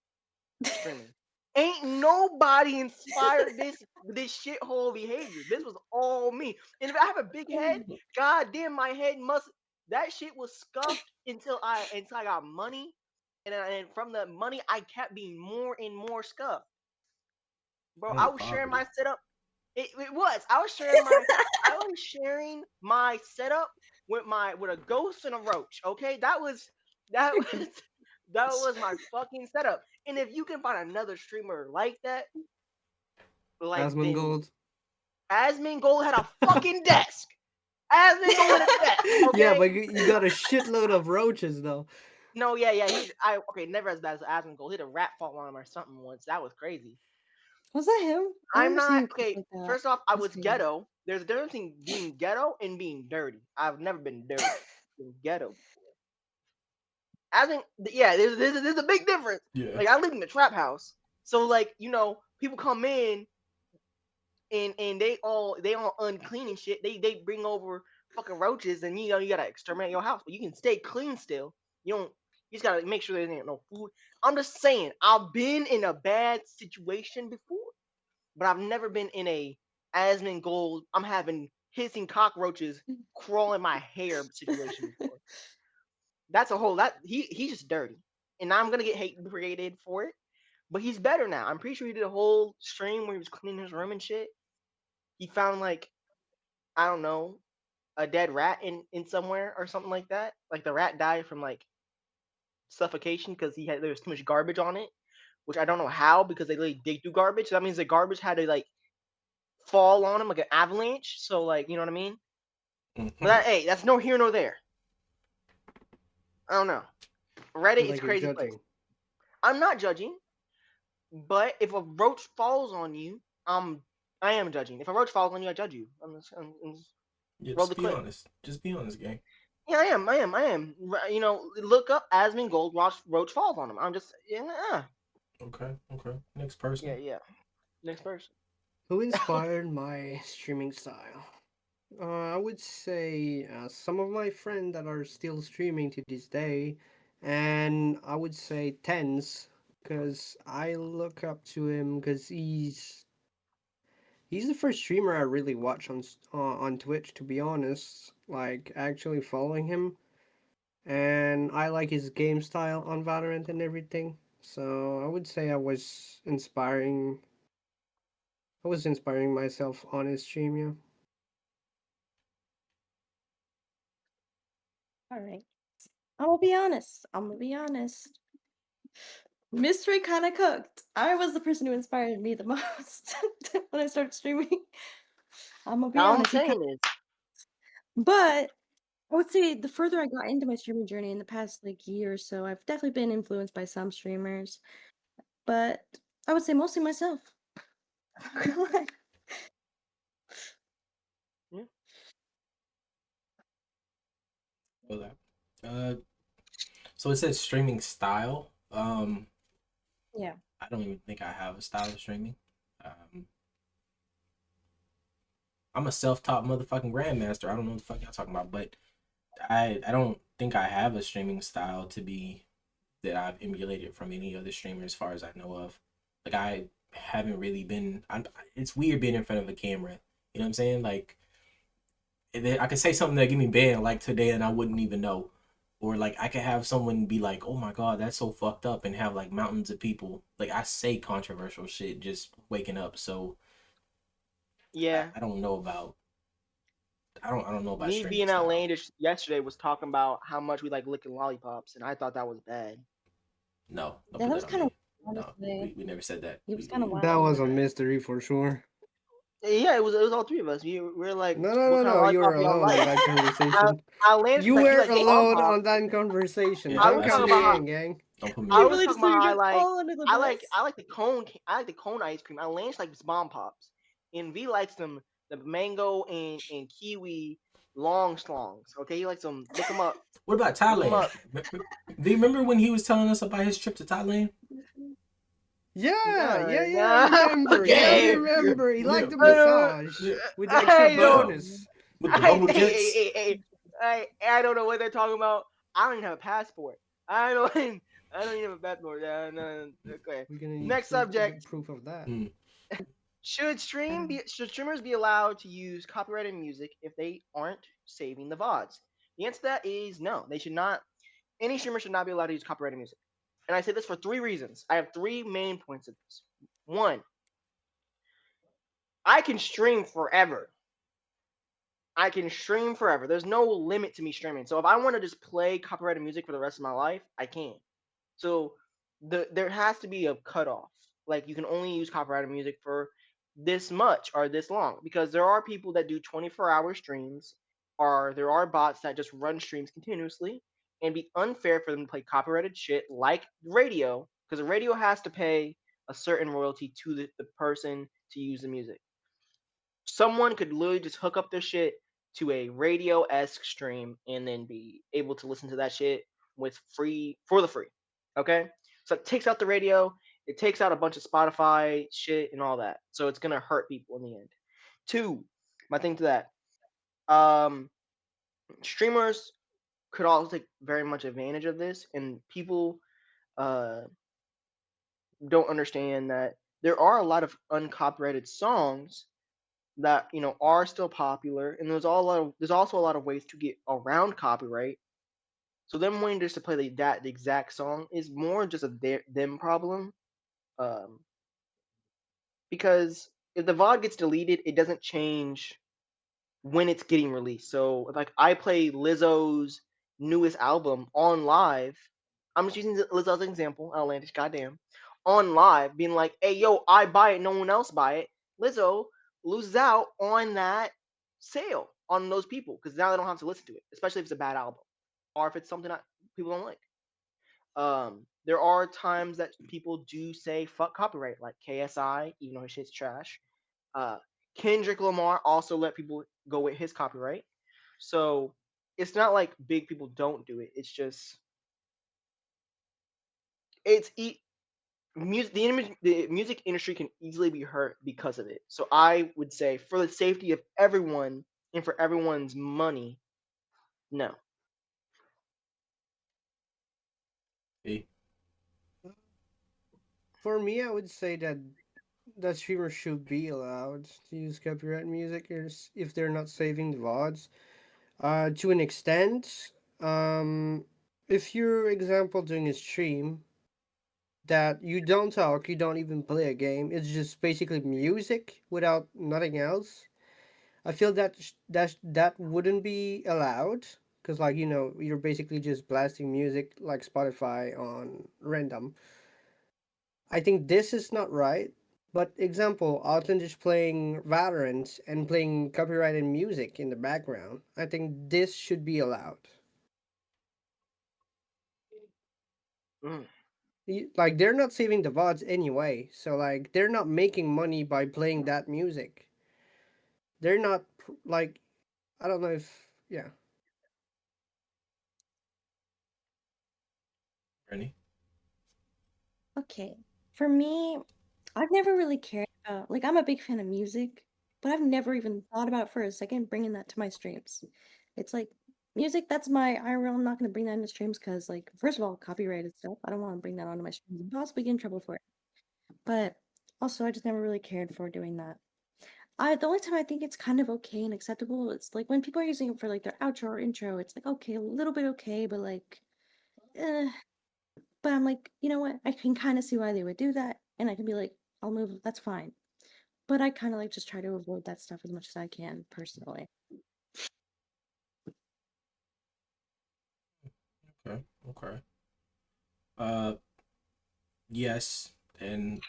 Streaming. Ain't nobody inspired this shithole behavior. This was all me. And if I have a big head, goddamn, my head must. That shit was scuffed until I got money, and from the money I kept being more and more scuffed. Bro, I Oh, was sharing my poverty. setup. It was. I was sharing my setup with a ghost and a roach. Okay, that was that was my fucking setup. And if you can find another streamer like that, like then Asmongold. Asmongold had a fucking desk. Asmongold had a desk. Yeah, Okay. but you got a shitload of roaches though. No, yeah. I okay, never as bad as Asmongold. He had a rat fall on him or something once. That was crazy. Was that him? I I'm remember seeing not a clip okay. like that. First off, I That's was weird. ghetto. There's a difference between being ghetto and being dirty. I've never been dirty. Been ghetto. I think, yeah, there's a big difference. Yeah. Like I live in a trap house, so like people come in and they all unclean and shit. They bring over fucking roaches and you gotta exterminate your house, but you can stay clean still. You don't. You just gotta make sure there ain't no food. I'm just saying, I've been in a bad situation before, but I've never been in a Asmongold. I'm having hissing cockroaches crawl in my hair situation before. That's a whole that he's just dirty, and I'm gonna get hate created for it. But he's better now. I'm pretty sure he did a whole stream where he was cleaning his room and shit. He found like I don't know a dead rat in somewhere or something like that. Like the rat died from like suffocation because there was too much garbage on it, which I don't know how because they really dig through garbage. So that means the garbage had to like fall on him like an avalanche. So like you know what I mean. But Hmm. hey, that's no here nor there. I don't know. Reddit Feel is a like you're crazy place. judging. I'm not judging. But if a roach falls on you, I am judging. If a roach falls on you, I judge you. I'm just Yeah, roll just the be clip. honest. Just be honest, gang. Yeah, I am. Look up Asmongold. Watch roach falls on him. I'm just Okay, okay. Next person. yeah. Next person. Who inspired my streaming style? I would say some of my friends that are still streaming to this day, and I would say Tens, because I look up to him because he's the first streamer I really watch on Twitch. To be honest, like actually following him, and I like his game style on Valorant and everything. So I would say I was inspiring myself on his stream. Yeah. All right. I'm gonna be honest. I'm gonna be honest. Mystery kind of cooked. I was the person who inspired me the most when I started streaming. I'm gonna be All I'm honest. saying is, But I would say the further I got into my streaming journey in the past like year or so, I've definitely been influenced by some streamers, but I would say mostly myself. I'm not gonna lie. yeah, Well, so it says streaming style. Yeah. I don't even think I have a style of streaming. Um, I'm a self-taught motherfucking grandmaster. I don't know what the fuck y'all talking about, but I don't think I have a streaming style to be that I've emulated from any other streamer as far as I know of. Like I haven't really been. It's weird being in front of a camera. You know what I'm saying? Like I could say something that get me banned like today, and I wouldn't even know. Or like I could have someone be like, "Oh my god, that's so fucked up," and have like mountains of people. Like I say controversial shit just waking up. So yeah. I don't know about. I don't know about Me streaming being style. outlandish yesterday was talking about how much we like licking lollipops, and I thought that was bad. No, don't Yeah, put that that was on kind of me. No, honestly. we never said that. He was kind of That wild was with a it. mystery for sure. Yeah, it was all three of us. We were like, No, no, what no, kind of no. You were lollipop y'all alone like? on that I, conversation. Outlandish You was like, he were like bomb alone pop. on that conversation. Yeah, I Don't was that's count talking true. about me how in, gang. Don't put me I He in was there. really talking just about threw how you I guys like all under the I like bus. I like the cone ice cream. Outlandish likes bomb pops, and V likes them the mango and kiwi long slongs. Okay, he likes them. Look them up. What about Look them Thailand? up. Do you remember when he was telling us about his trip to Thailand? Yeah, I Nah, remember. Yeah, I Yeah, okay. yeah, remember. He yeah, liked the yeah, massage yeah, with the extra I don't. yeah. bonus. With the I bubble jets. hey. I don't know what they're talking about. I don't even have a passport. I don't. I don't even have a backboard. Yeah, no, okay. We're gonna need Next subject. proof of that. Hmm. Should streamers be allowed to use copyrighted music if they aren't saving the VODs? The answer to that is no. They should not. Any streamer should not be allowed to use copyrighted music. And I say this for three reasons. I have three main points of this. One, I can stream forever. I can stream forever. There's no limit to me streaming. So if I want to just play copyrighted music for the rest of my life, I can. So there has to be a cutoff. Like you can only use copyrighted music for this much or this long because there are people that do 24-hour streams or there are bots that just run streams continuously and be unfair for them to play copyrighted shit like radio because the radio has to pay a certain royalty to the person to use the music. Someone could literally just hook up their shit to a radio-esque stream and then be able to listen to that shit with free for the free. Okay? So it takes out the radio, it takes out a bunch of Spotify shit and all that. So it's gonna hurt people in the end. Two, my thing to that. Um Streamers could also take very much advantage of this and people uh don't understand that there are a lot of uncopyrighted songs that are still popular, and there's also a lot of ways to get around copyright. So them wanting just to play the exact song is more just a them problem, um, because if the VOD gets deleted, it doesn't change when it's getting released. So if like I play Lizzo's newest album on live, I'm just using Lizzo as an example, outlandish, goddamn, on live, being like, "Hey, yo, I buy it, no one else buy it." Lizzo loses out on that sale on those people because now they don't have to listen to it, especially if it's a bad album or if it's something that people don't like. There are times that people do say fuck copyright, like KSI, even though his shit's trash. Uh, Kendrick Lamar also let people go with his copyright. So it's not like big people don't do it. It's just it's music. The music industry can easily be hurt because of it. So I would say, for the safety of everyone and for everyone's money, no. Hey, For me, I would say that streamers should be allowed to use copyright music if they're not saving the VODs. To an extent, um, if you're, example, doing a stream that you don't talk, you don't even play a game, it's just basically music without nothing else. I feel that wouldn't be allowed because, like, you're basically just blasting music like Spotify on random. I think this is not right. But example, Outlandish playing Valorant and playing copyrighted music in the background. I think this should be allowed. Mm. Like, they're not saving the VODs anyway, so like they're not making money by playing that music. They're not like, I don't know if, yeah. Brinni? Okay. For me, I've never really cared about, like, I'm a big fan of music, but I've never even thought about for a second bringing that to my streams. It's like music, that's my IRL. I'm not going to bring that into streams because, like, first of all, copyrighted stuff. I don't want to bring that onto my streams and possibly get in trouble for it. But also, I just never really cared for doing that. The only time I think it's kind of okay and acceptable, it's like when people are using it for like their outro or intro, it's like okay, a little bit okay, but like, eh. But I'm like, you know what? I can kind of see why they would do that, and I can be like, I'll move. That's fine. But I kind of like just try to avoid that stuff as much as I can personally. Okay, okay. Uh, yes, and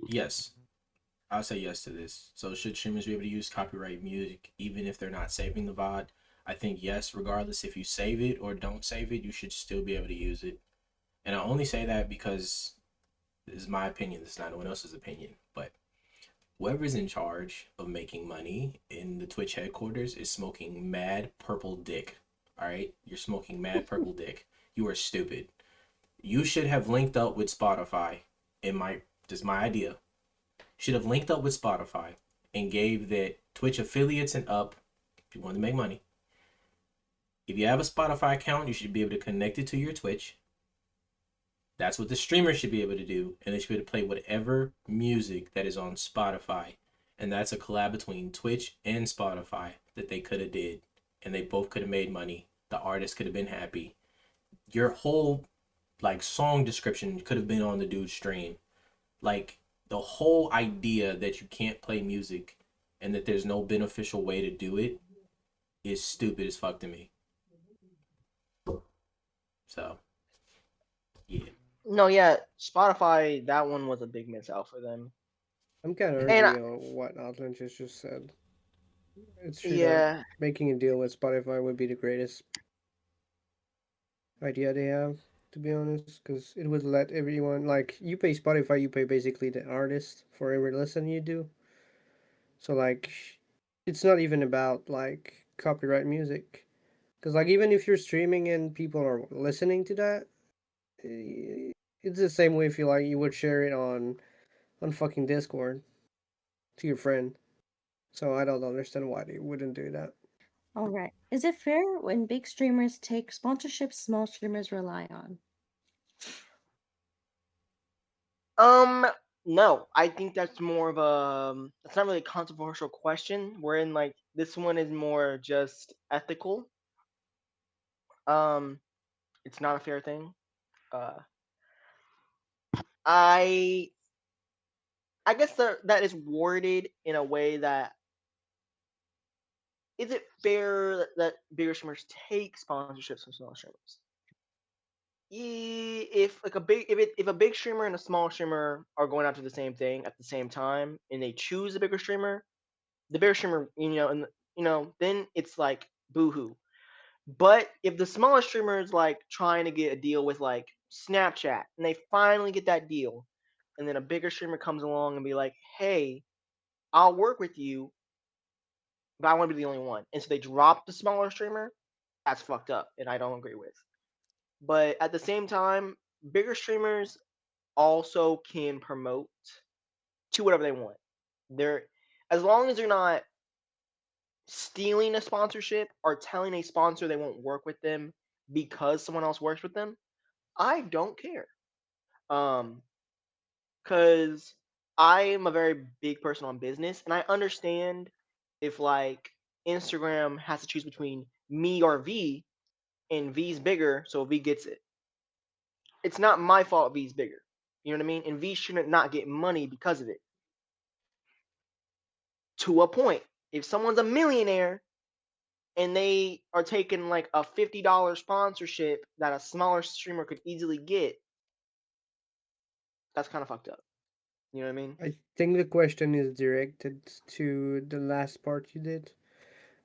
yes. I'll say yes to this. So should streamers be able to use copyright music even if they're not saving the VOD? I think yes, regardless if you save it or don't save it, you should still be able to use it. And I only say that because this is my opinion. This is not anyone else's opinion. But whoever's in charge of making money in the Twitch headquarters is smoking mad purple dick. All right? You're smoking mad purple dick. You are stupid. You should have linked up with Spotify. This is my idea. Should have linked up with Spotify and gave that Twitch affiliates and up, if you want to make money, If you have a Spotify account, you should be able to connect it to your Twitch. That's what the streamer should be able to do, and they should be able to play whatever music that is on Spotify. And that's a collab between Twitch and Spotify that they could have did, and they both could have made money. The artist could have been happy. Your whole like song description could have been on the dude's stream. Like the whole idea that you can't play music and that there's no beneficial way to do it is stupid as fuck to me. So, yeah. No, yeah, Spotify. That one was a big miss out for them. I'm kind of And agreeing on what Outlandish just said. It's true that yeah, making a deal with Spotify would be the greatest idea they have, to be honest, because it would let everyone, like, you pay Spotify, you pay basically the artist for every listen you do. So, like, it's not even about, like, copyright music. Because, like, even if you're streaming and people are listening to that, it's the same way if you, like, you would share it on fucking Discord to your friend. So I don't understand why they wouldn't do that. All right. Is it fair when big streamers take sponsorships small streamers rely on? um, no, I think that's more of a. It's not really a controversial question. Wherein like this one is more just ethical. Um, it's not a fair thing. Uh, I I guess that is worded in a way that is it fair that bigger streamers take sponsorships from small streamers? If like a big if a big streamer and a small streamer are going after the same thing at the same time and they choose a bigger streamer, the bigger streamer, then it's like boohoo. But if the smaller streamer is like trying to get a deal with like Snapchat and they finally get that deal, and then a bigger streamer comes along and be like, "Hey, I'll work with you, but I want to be the only one," and so they drop the smaller streamer, that's fucked up, and I don't agree with. But at the same time, bigger streamers also can promote to whatever they want. They're as long as they're not stealing a sponsorship or telling a sponsor they won't work with them because someone else works with them, I don't care. Um, because I am a very big person on business, and I understand if like Instagram has to choose between me or V, and V's bigger, so V gets it. It's not my fault V's bigger. You know what I mean? And V shouldn't not get money because of it. To a point. If someone's a millionaire and they are taking like a $50 sponsorship that a smaller streamer could easily get, that's kind of fucked up. You know what I mean? I think the question is directed to the last part you did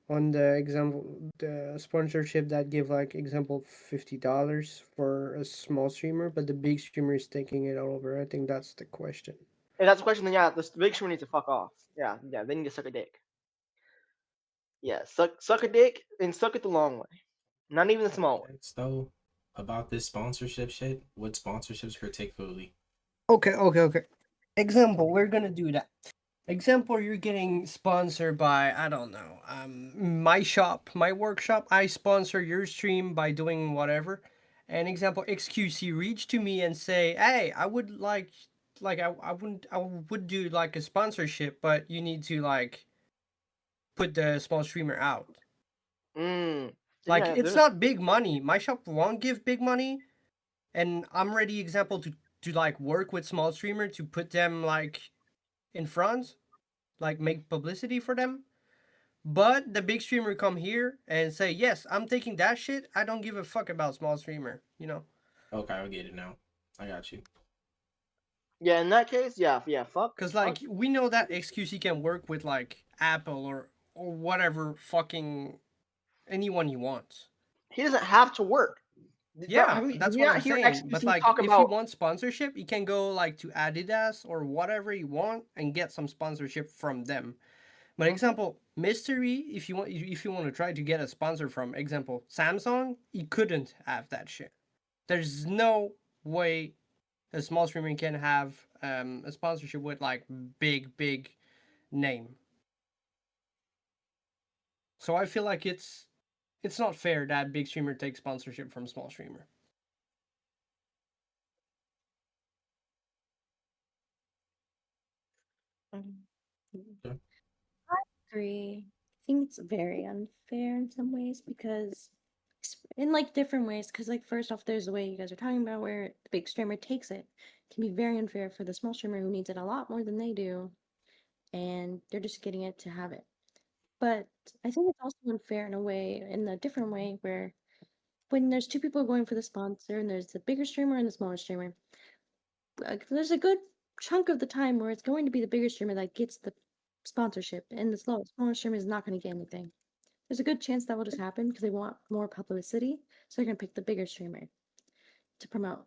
on the example, the sponsorship that give like example $50 for a small streamer, but the big streamer is taking it all over. I think that's the question. If that's the question, then yeah, the big streamer needs to fuck off. Yeah, yeah, they need to suck a dick. Yeah, suck a dick and suck it the long way. Not even the small one. Next, though, about this sponsorship shit, what sponsorships particularly? Okay. Example, we're gonna do that. Example, you're getting sponsored by, I don't know, my shop, my workshop. I sponsor your stream by doing whatever. An example, XQC reach to me and say, hey, I would like I would do like a sponsorship, but you need to like put the small streamer out. Mm. Like Yeah, it's not big money. My shop won't give big money, and I'm ready example to like work with small streamer to put them like in front, like make publicity for them. But the big streamer come here and say, yes, I'm taking that shit. I don't give a fuck about small streamer, you know? Okay, I get it now. I got you. yeah. In that case, yeah. Because, Fuck. like, we know that XQC can work with, like, Apple or whatever fucking anyone he wants. He doesn't have to work. Yeah, Have we, that's do we what not I'm hear saying. But, XQC like, talk if he about? wants sponsorship, he can go, like, to Adidas or whatever he want and get some sponsorship from them. But example, Mystery, if you want to try to get a sponsor from example Samsung, he couldn't have that shit. There's no way a small streamer can have a sponsorship with like big name. So I feel like it's it's not fair that big streamer takes sponsorship from small streamer. Um, Yeah. I agree. I think it's very unfair in some ways because, in like different ways, because like first off, there's the way you guys are talking about where the big streamer takes it. It can be very unfair for the small streamer who needs it a lot more than they do, and they're just getting it to have it. But I think it's also unfair in a way, in a different way, where when there's two people going for the sponsor and there's the bigger streamer and the smaller streamer, there's a good chunk of the time where it's going to be the bigger streamer that gets the sponsorship and the smaller streamer is not going to get anything. There's a good chance that will just happen because they want more publicity, so they're going to pick the bigger streamer to promote.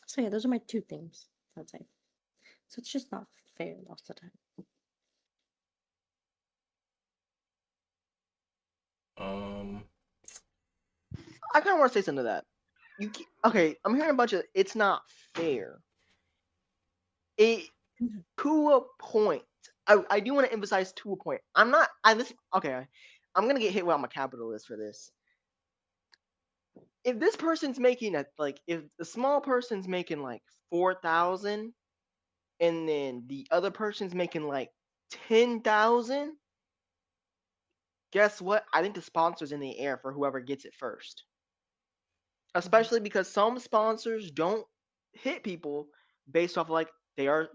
So yeah, those are my two things, I'd say. So it's just not fair most of the time. Um. I kind of want to say something to that. Okay, I'm hearing a bunch of it's not fair. It to a point. I do want to emphasize to a point. I'm not. I listen. Okay, I'm gonna get hit with I'm a capitalist for this. If this person's making if the small person's making like 4,000, and then the other person's making like 10,000, guess what? I think the sponsor's in the air for whoever gets it first. Especially because some sponsors don't hit people based off like they are,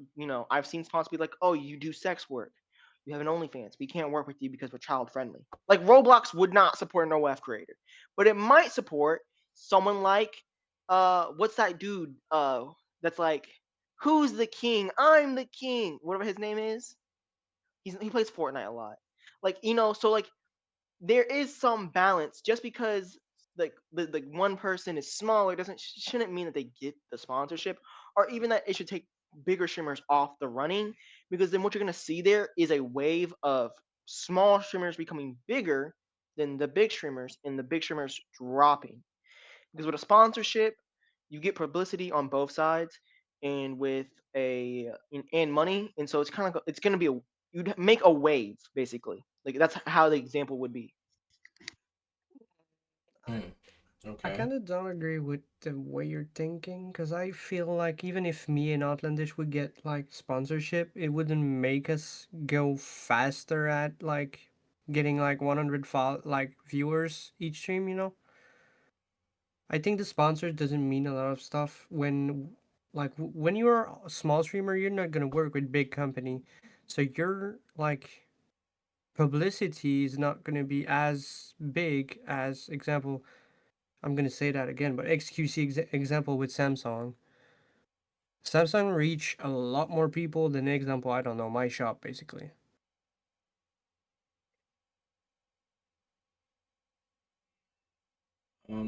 I've seen sponsors be like, "Oh, you do sex work. You have an OnlyFans. We can't work with you because we're child friendly." Like Roblox would not support an OF creator, but it might support someone like what's that dude that's like, "Who's the king? I'm the king." Whatever his name is. He plays Fortnite a lot. Like, so like there is some balance. Just because like the one person is smaller doesn't shouldn't mean that they get the sponsorship, or even that it should take bigger streamers off the running, because then what you're going to see there is a wave of small streamers becoming bigger than the big streamers and the big streamers dropping, because with a sponsorship you get publicity on both sides, and with and money, and so it's kind of it's going to be you'd make a wave basically. Like that's how the example would be. Hmm. I Okay. kind of don't agree with the way you're thinking because I feel like even if me and Outlandish would get like sponsorship, it wouldn't make us go faster at like getting like 100 like viewers each stream, you know? I think the sponsor doesn't mean a lot of stuff when like when you're a small streamer, you're not going to work with big company. So your like publicity is not going to be as big as example I'm gonna say that again, but XQC example with Samsung. Samsung reach a lot more people than example, I don't know, my shop basically.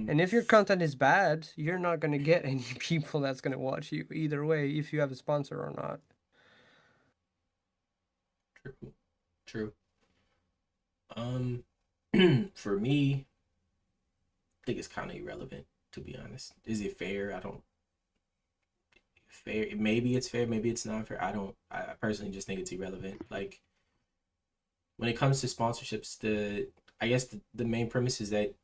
And if your content is bad, you're not gonna get any people that's gonna watch you either way if you have a sponsor or not. True. True. Um. For me, I think it's kind of irrelevant, to be honest. Is it fair? I don't. Fair. Maybe it's fair. Maybe it's not fair. I don't. I personally just think it's irrelevant. Like when it comes to sponsorships, I guess the main premise is that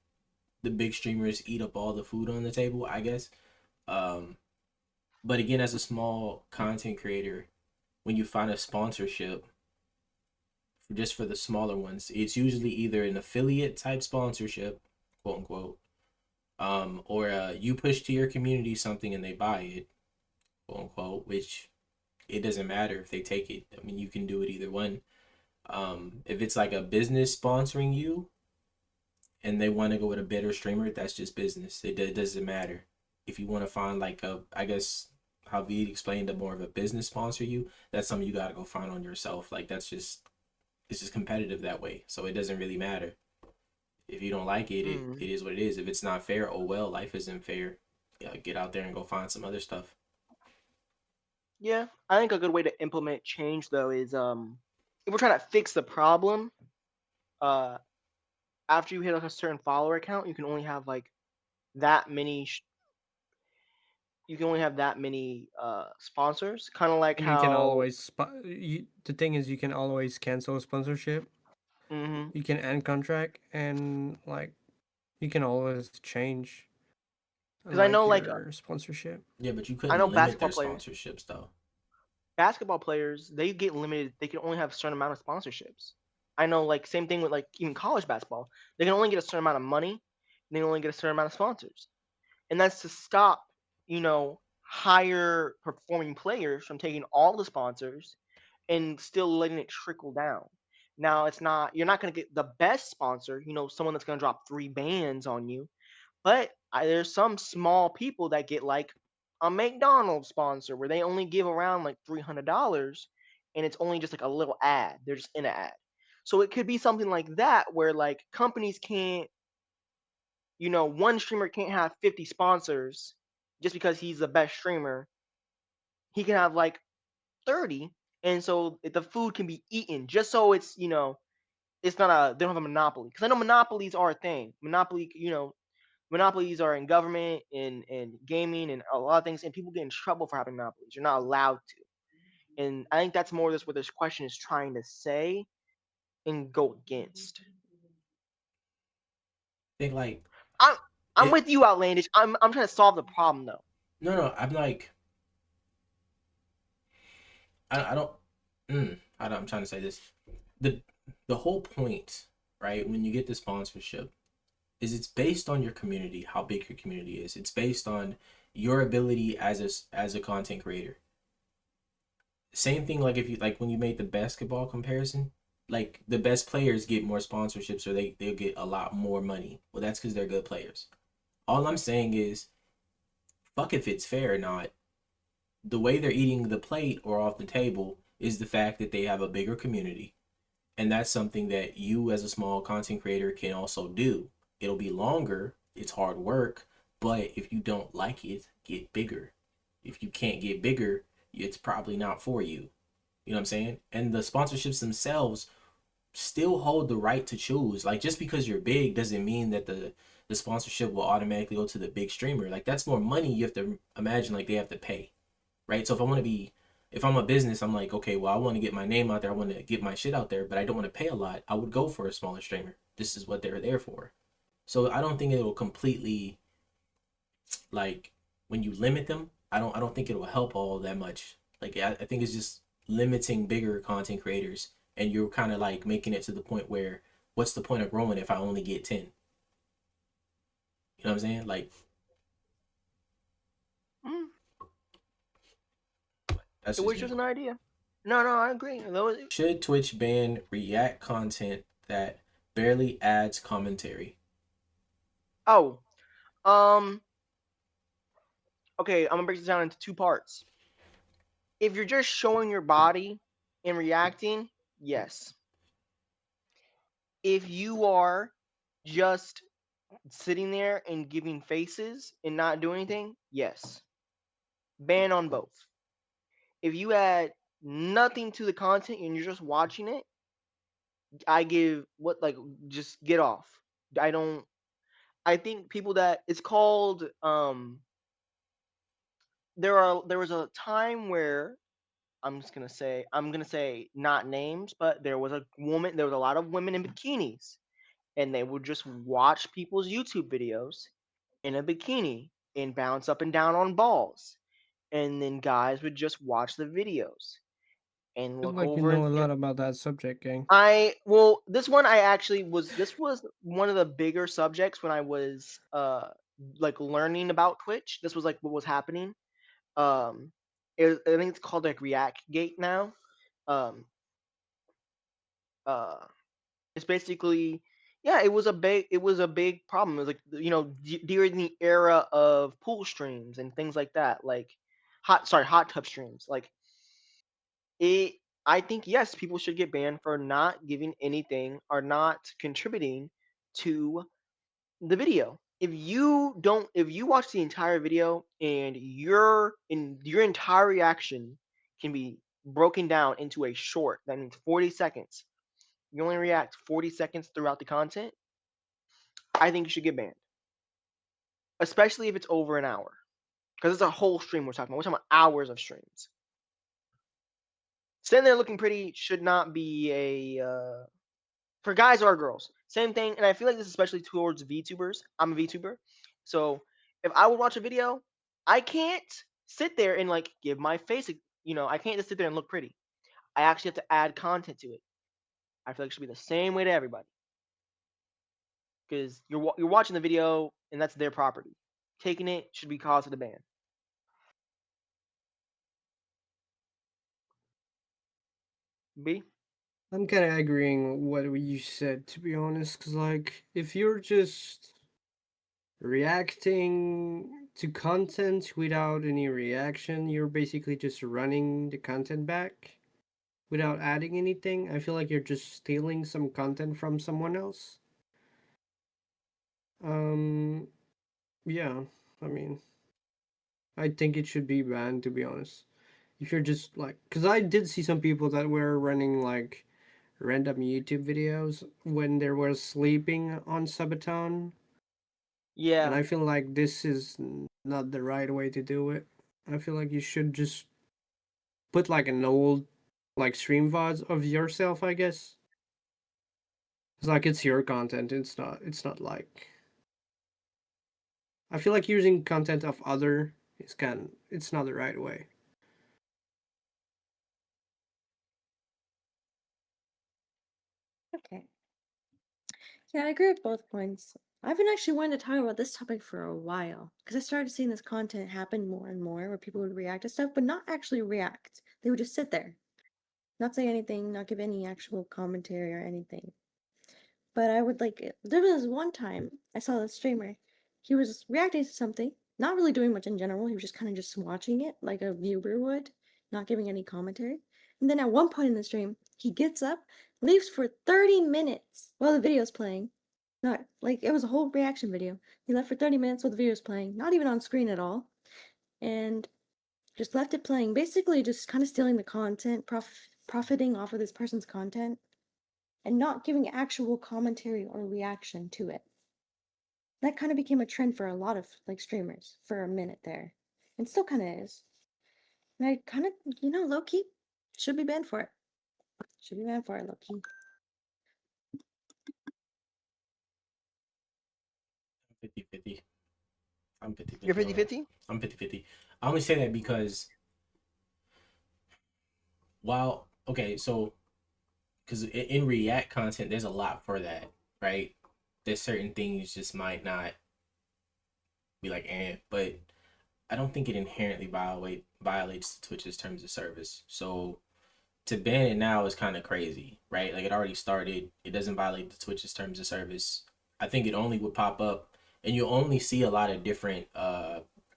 the big streamers eat up all the food on the table, I guess. Um, but again, as a small content creator, when you find a sponsorship, just for the smaller ones, it's usually either an affiliate type sponsorship, quote unquote, or you push to your community something and they buy it, quote unquote, which it doesn't matter if they take it. I mean, you can do it either one. If it's like a business sponsoring you, and they want to go with a better streamer, that's just business. It doesn't matter. If you want to find like I guess how V explained, a more of a business sponsor you, that's something you got to go find on yourself. Like it's just competitive that way. So it doesn't really matter. If you don't like it, Mm. it is what it is. If it's not fair, oh well, life isn't fair. Yeah, get out there and go find some other stuff. Yeah, I think a good way to implement change though is if we're trying to fix the problem, uh after you hit like a certain follower count, you can only have like that many you can only have that many sponsors, kind of like And you can how always the thing is you can always cancel a sponsorship. Mm-hmm. You can end contract and like you can always change Because I like know like your sponsorship. Yeah, but you I know couldn't limit basketball their players. sponsorships though. Basketball players they get limited. They can only have a certain amount of sponsorships. I know like same thing with like even college basketball. They can only get a certain amount of money. They can only get a certain amount of sponsors, and that's to stop higher performing players from taking all the sponsors and still letting it trickle down. Now it's not you're not going to get the best sponsor, someone that's going to drop 3 bands on you, but there's some small people that get like a McDonald's sponsor where they only give around like $300 and it's only just like a little ad. They're just in an ad. So it could be something like that where like companies can't, one streamer can't have 50 sponsors just because he's the best streamer. He can have like 30, and so the food can be eaten just so it's not they don't have a monopoly, because I know monopolies are a thing. Monopolies are in government, in gaming, and a lot of things, and people get in trouble for having monopolies. You're not allowed to, and I think that's more just what this question is trying to say and go against. I think like I'm i'm it. with you, Outlandish. I'm trying to solve the problem though. No, I'm like I don't. I'm trying to say this. The the whole point, right? When you get the sponsorship, is it's based on your community, how big your community is. It's based on your ability as a content creator. Same thing like if you like when you made the basketball comparison, like the best players get more sponsorships or they'll get a lot more money. Well, that's because they're good players. All I'm saying is, fuck if it's fair or not. The way they're eating the plate or off the table is the fact that they have a bigger community. And that's something that you as a small content creator can also do. It'll be longer, it's hard work, but if you don't like it, get bigger. If you can't get bigger, it's probably not for you. You know what I'm saying? And the sponsorships themselves still hold the right to choose. Like just because you're big doesn't mean that the sponsorship will automatically go to the big streamer. Like that's more money you have to imagine like they have to pay, right? So if I'm a business, I'm like, okay, well, I want to get my name out there. I want to get my shit out there, but I don't want to pay a lot. I would go for a smaller streamer. This is what they're there for. So I don't think it'll completely like when you limit them. I don't think it'll help all that much. Like I think it's just limiting bigger content creators, and you're kind of like making it to the point where what's the point of growing if I only get 10? You know what I'm saying? Like Mm, that's it just was just me. an idea. No, I agree. Should Twitch ban React content that barely adds commentary? Oh, um, okay. I'm gonna break this down into two parts. If you're just showing your body and reacting, yes. If you are just sitting there and giving faces and not doing anything, yes. Ban on both. If you add nothing to the content and you're just watching it, I give what like just get off. I don't I think people that it's called there was a time where I'm gonna say not names, but there was a lot of women in bikinis, and they would just watch people's YouTube videos in a bikini and bounce up and down on balls. And then guys would just watch the videos and Feel look like you over know a and lot about that subject, gang. this one I actually was this was one of the bigger subjects when I was like learning about Twitch. This was like what was happening. Um I think it's called like React Gate now. Um uh it's basically, yeah, it was a big problem. It was like during the era of pool streams and things like that, like hot tub streams. Like it I think yes, people should get banned for not giving anything or not contributing to the video. If you watch the entire video and your entire reaction can be broken down into a short, that means 40 seconds. You only react 40 seconds throughout the content. I think you should get banned, especially if it's over an hour, because it's a whole stream we're talking about. We're talking about hours of streams. Sitting there looking pretty should not be a for guys or girls, same thing. And I feel like this is especially towards VTubers. I'm a VTuber, so if I would watch a video, I can't sit there and like give my face. I can't just sit there and look pretty. I actually have to add content to it. I feel like it should be the same way to everybody because you're watching the video and that's their property. Taking it should be cause for the ban. B. I'm kind of agreeing with what you said, to be honest, because, like, if you're just reacting to content without any reaction, you're basically just running the content back without adding anything. I feel like you're just stealing some content from someone else. Um, yeah, I mean, I think it should be banned, to be honest. If you're just like, because I did see some people that were running like random YouTube videos when they were sleeping on Subaton, and Yeah, I feel like this is not the right way to do it. I feel like you should just put like an old like stream VODs of yourself, I guess. It's like it's your content. It's not like I feel like using content of other is it's not the right way. Okay. Yeah, I agree with both points. I've been actually wanting to talk about this topic for a while because I started seeing this content happen more and more where people would react to stuff, but not actually react. They would just sit there, not say anything, not give any actual commentary or anything. But I would like it. There was one time I saw this streamer. He was reacting to something, not really doing much in general. He was just kind of just watching it like a viewer would, not giving any commentary. And then at one point in the stream, he gets up, leaves for 30 minutes while the video's playing. Not like it was a whole reaction video. He left for 30 minutes while the video's playing, not even on screen at all, and just left it playing. Basically, just kind of stealing the content, profiting off of this person's content and not giving actual commentary or reaction to it. That kind of became a trend for a lot of like streamers for a minute there, and still kind of is. And I kind of, low key should be banned for it. Should be banned for it, low key. 50-50. I'm 50 you're 50 on that. 50-50. I'm 50-50. I only say that because okay, so because in React content, there's a lot for that, right? There's certain things just might not be like, but I don't think it inherently violates Twitch's terms of service. So to ban it now is kind of crazy, right? Like it already started. It doesn't violate the Twitch's terms of service. I think it only would pop up, and you only see a lot of different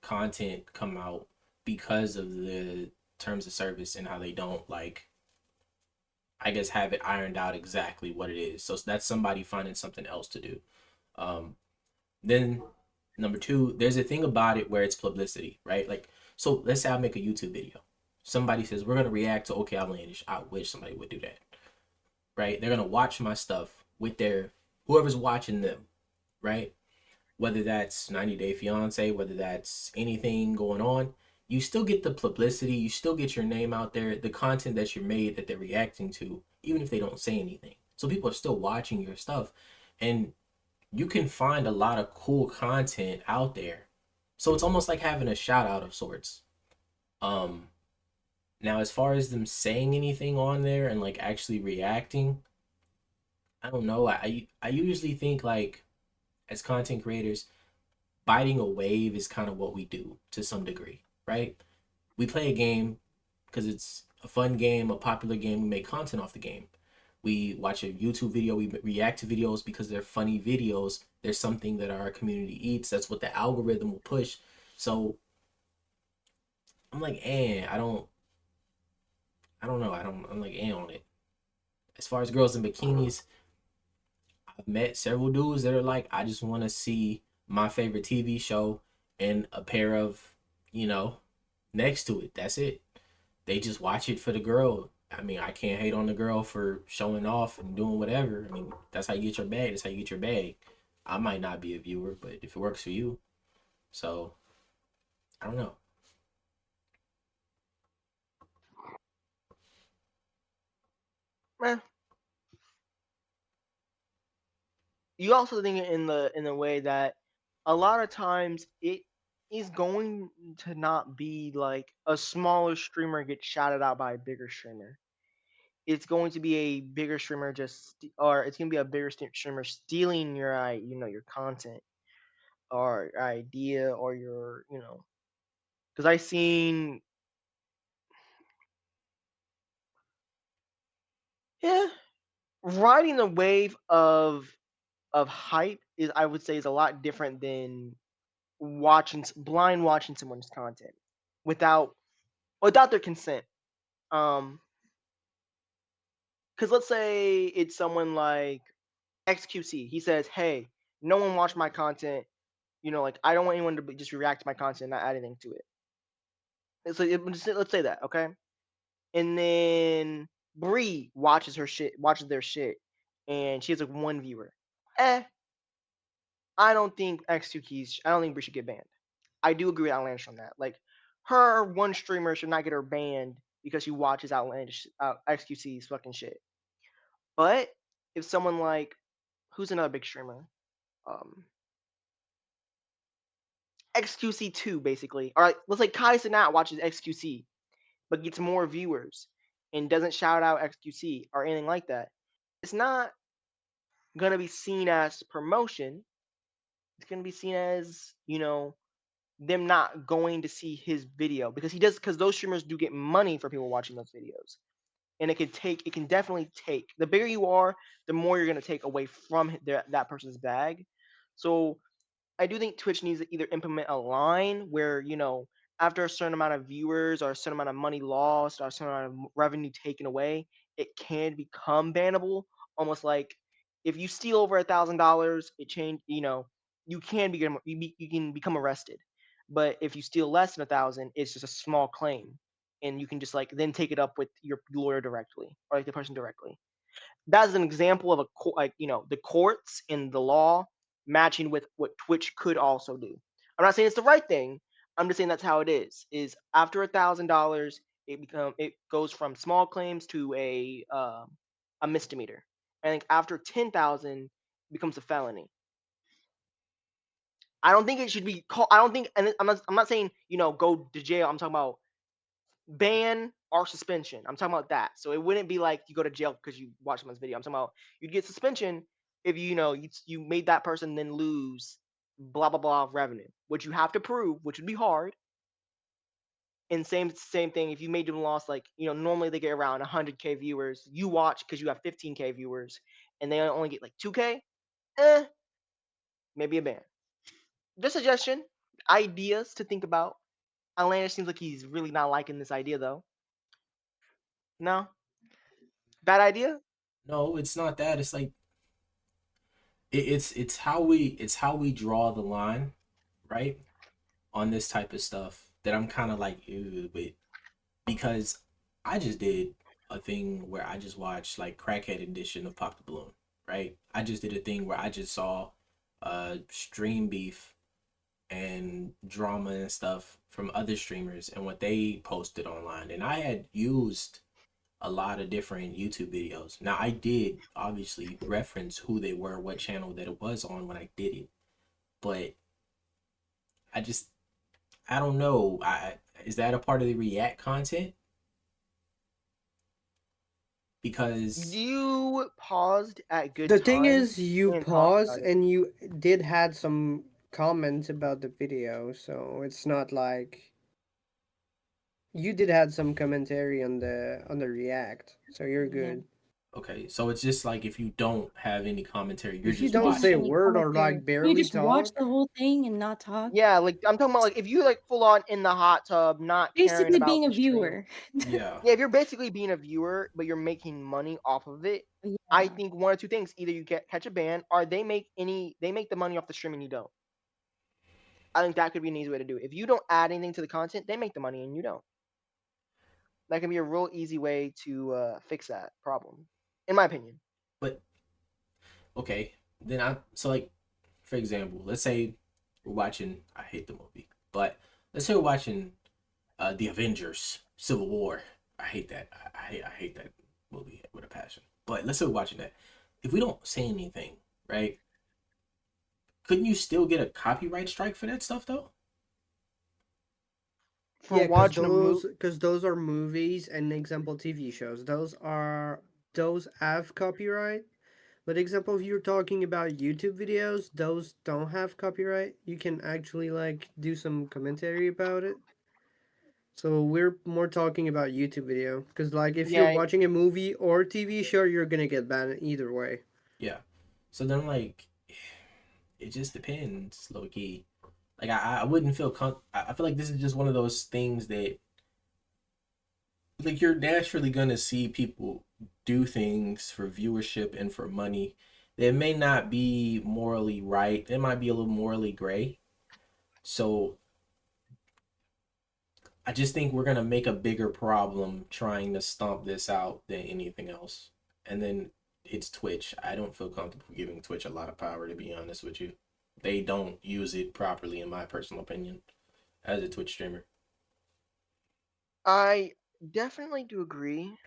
content come out because of the terms of service and how they don't like, I guess, have it ironed out exactly what it is. So that's somebody finding something else to do. Um, then number two, there's a thing about it where it's publicity, right? Like, so let's say I make a YouTube video. Somebody says we're gonna react to Okoutlandish. I wish somebody would do that, right? They're gonna watch my stuff with their whoever's watching them, right? Whether that's 90 Day Fiance, whether that's anything going on, you still get the publicity. You still get your name out there. The content that you're made that they're reacting to, even if they don't say anything. So people are still watching your stuff, and you can find a lot of cool content out there. So it's almost like having a shout out of sorts. Um Now as far as them saying anything on there and like actually reacting, I don't know. I usually think like as content creators, biting a wave is kind of what we do to some degree, right? We play a game because it's a fun game, a popular game, we make content off the game. We watch a YouTube video, we react to videos because they're funny videos. There's something that our community eats. That's what the algorithm will push. So I'm like, I don't know. I'm like, on it. As far as girls in bikinis, I've met several dudes that are like, I just want to see my favorite TV show and a pair of, you know, next to it. That's it. They just watch it for the girl. I mean, I can't hate on the girl for showing off and doing whatever. I mean, that's how you get your bag. That's how you get your bag. I might not be a viewer, but if it works for you, so I don't know. Eh, you also think it in the way that a lot of times it is going to not be like a smaller streamer gets shouted out by a bigger streamer. It's going to be a bigger streamer or it's going to be a bigger streamer stealing your your content or your idea or your because I seen, yeah, riding the wave of hype is, I would say, is a lot different than blind watching someone's content without their consent. Um, because let's say it's someone like XQC. He says, "Hey, no one watched my content. Like I don't want anyone to just react to my content and not add anything to it." So let's say that, okay? And then Bree watches their shit, and she has like one viewer. Eh, I don't think X2 Keys. I don't think Bree should get banned. I do agree with Outlandish on that. Like, her one streamer should not get her banned because she watches Outlandish XQC's fucking shit. But if someone like, who's another big streamer? Um, XQC2 basically. All right, let's say Kai Sanat watches XQC but gets more viewers and doesn't shout out XQC or anything like that. It's not gonna be seen as promotion. It's gonna be seen as them not going to see his video because those streamers do get money for people watching those videos, and it can definitely take, the bigger you are, the more you're going to take away from that person's bag. So I do think Twitch needs to either implement a line where, after a certain amount of viewers or a certain amount of money lost or a certain amount of revenue taken away, it can become bannable. Almost like if you steal over $1,000, you can you can become arrested. But if you steal less than 1,000, it's just a small claim, and you can just like then take it up with your lawyer directly or like the person directly. That's an example of the courts and the law matching with what Twitch could also do. I'm not saying it's the right thing. I'm just saying that's how it is. Is after $1,000, it goes from small claims to a misdemeanor. I think after 10,000, it becomes a felony. I don't think it should be called. I don't think, and I'm not saying go to jail. I'm talking about ban or suspension. I'm talking about that. So it wouldn't be like you go to jail because you watch someone's video. I'm talking about you'd get suspension if you made that person then lose blah blah blah revenue, which you have to prove, which would be hard. And same thing if you made them lost, like normally they get around 100K viewers. You watch because you have 15K viewers, and they only get like 2K. Eh, maybe a ban. Just suggestion, ideas to think about. Atlantis seems like he's really not liking this idea though. No, bad idea. No, it's not that. It's like it's how we draw the line, right? On this type of stuff that I'm kind of like, ew, but because I just did a thing where I just watched like crackhead edition of Pop the Balloon, right? I just did a thing where I just saw stream beef and drama and stuff from other streamers and what they posted online. And I had used a lot of different YouTube videos. Now I did obviously reference who they were, what channel that it was on when I did it, but I just I don't know. Is that a part of the React content? Because You paused at good The thing times is, you and talked pause about it. and you did had some comments about the video, so it's not like you did had some commentary on the React, so you're Yeah. good. okay, so it's just like if you don't have any commentary, you're If you just You don't didn't have say a watching. any word or commentary. like You barely just watch talk, the whole thing and not talk. Yeah, like I'm talking about, like if you like full on in the hot tub, not caring Basically about being a the stream. viewer. Yeah, Yeah, if you're basically being a viewer, but you're making money off of it, I Yeah. think one or two things: either you catch a ban, or they make the money off the stream and you don't. I think that could be an easy way to do it. If you don't add anything to the content, they make the money and you don't. That can be a real easy way to fix that problem, in my opinion. but okay, then like for example, let's say we're watching. I hate the movie, but let's say we're watching the Avengers Civil War. I hate that. I hate that movie with a passion. But let's say we're watching that. If we don't say anything, right? couldn't you still get a copyright strike for that stuff though? For Yeah, because watching a those movie. because those are movies and example TV shows. Those have copyright. But example, if you're talking about YouTube videos, those don't have copyright. You can actually like do some commentary about it. So we're more talking about YouTube video because like if you're Yeah, watching a movie or TV show, you're gonna get banned either way. Yeah. So then like it just depends, low key. Like I wouldn't feel I feel like this is just one of those things that like you're naturally gonna see people do things for viewership and for money that may not be morally right. It might be a little morally gray. So I just think we're gonna make a bigger problem trying to stomp this out than anything else. And then it's Twitch. I don't feel comfortable giving Twitch a lot of power, to be honest with you. They don't use it properly, in my personal opinion, as a Twitch streamer. I definitely do agree.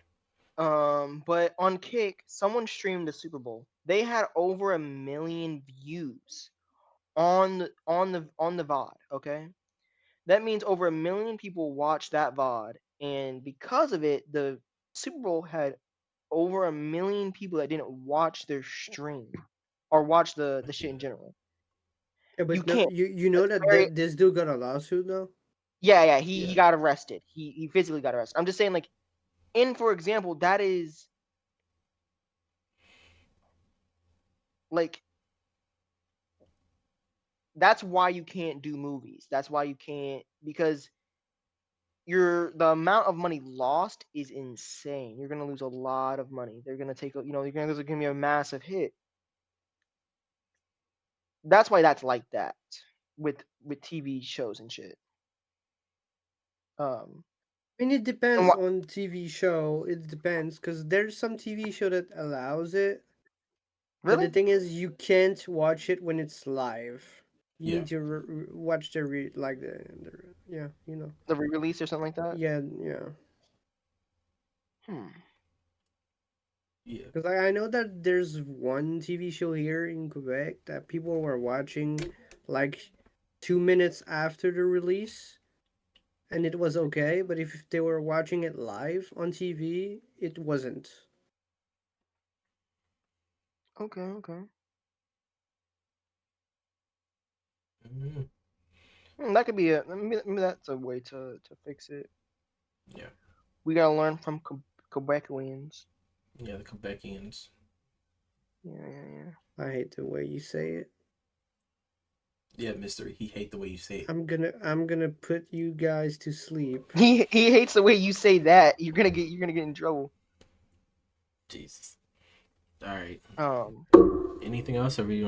But on Kick, someone streamed the Super Bowl. They had over 1 million views on the VOD. Okay, that means over 1 million people watched that VOD, and because of it, the Super Bowl had over 1 million people that didn't watch their stream or watch the shit in general. Yeah, You but no, can't. you know That's that very. this dude got a lawsuit though. Yeah, yeah. He Yeah. got arrested. He physically got arrested. I'm just saying, like, in for example, that is like that's why you can't do movies. That's why you can't because the amount of money lost is insane. You're gonna lose a lot of money. They're gonna take you're gonna there's gonna be a massive hit. That's why that's like that with TV shows and shit. Um, I mean, it and depends what on TV show. It depends because there's some TV show that allows it, but the really thing is, you can't watch it when it's live. You Yeah. need to watch the yeah, you know. the re-release or something like that? Yeah, yeah. Hmm. Yeah. Because I know that there's one TV show here in Quebec that people were watching like 2 minutes after the release, and it was okay. But if they were watching it live on TV, it wasn't. Okay. Okay. Mhm. That could be maybe that's a way to fix it. Yeah. We gotta learn from Quebecans. Yeah, the Quebecians. Yeah, yeah, I hate the way you say it. Yeah, Mister. He hate the way you say it. I'm gonna put you guys to sleep. yeah. He hates the way you say that. You're gonna get in trouble. Jesus. All right. Um. Anything else, or we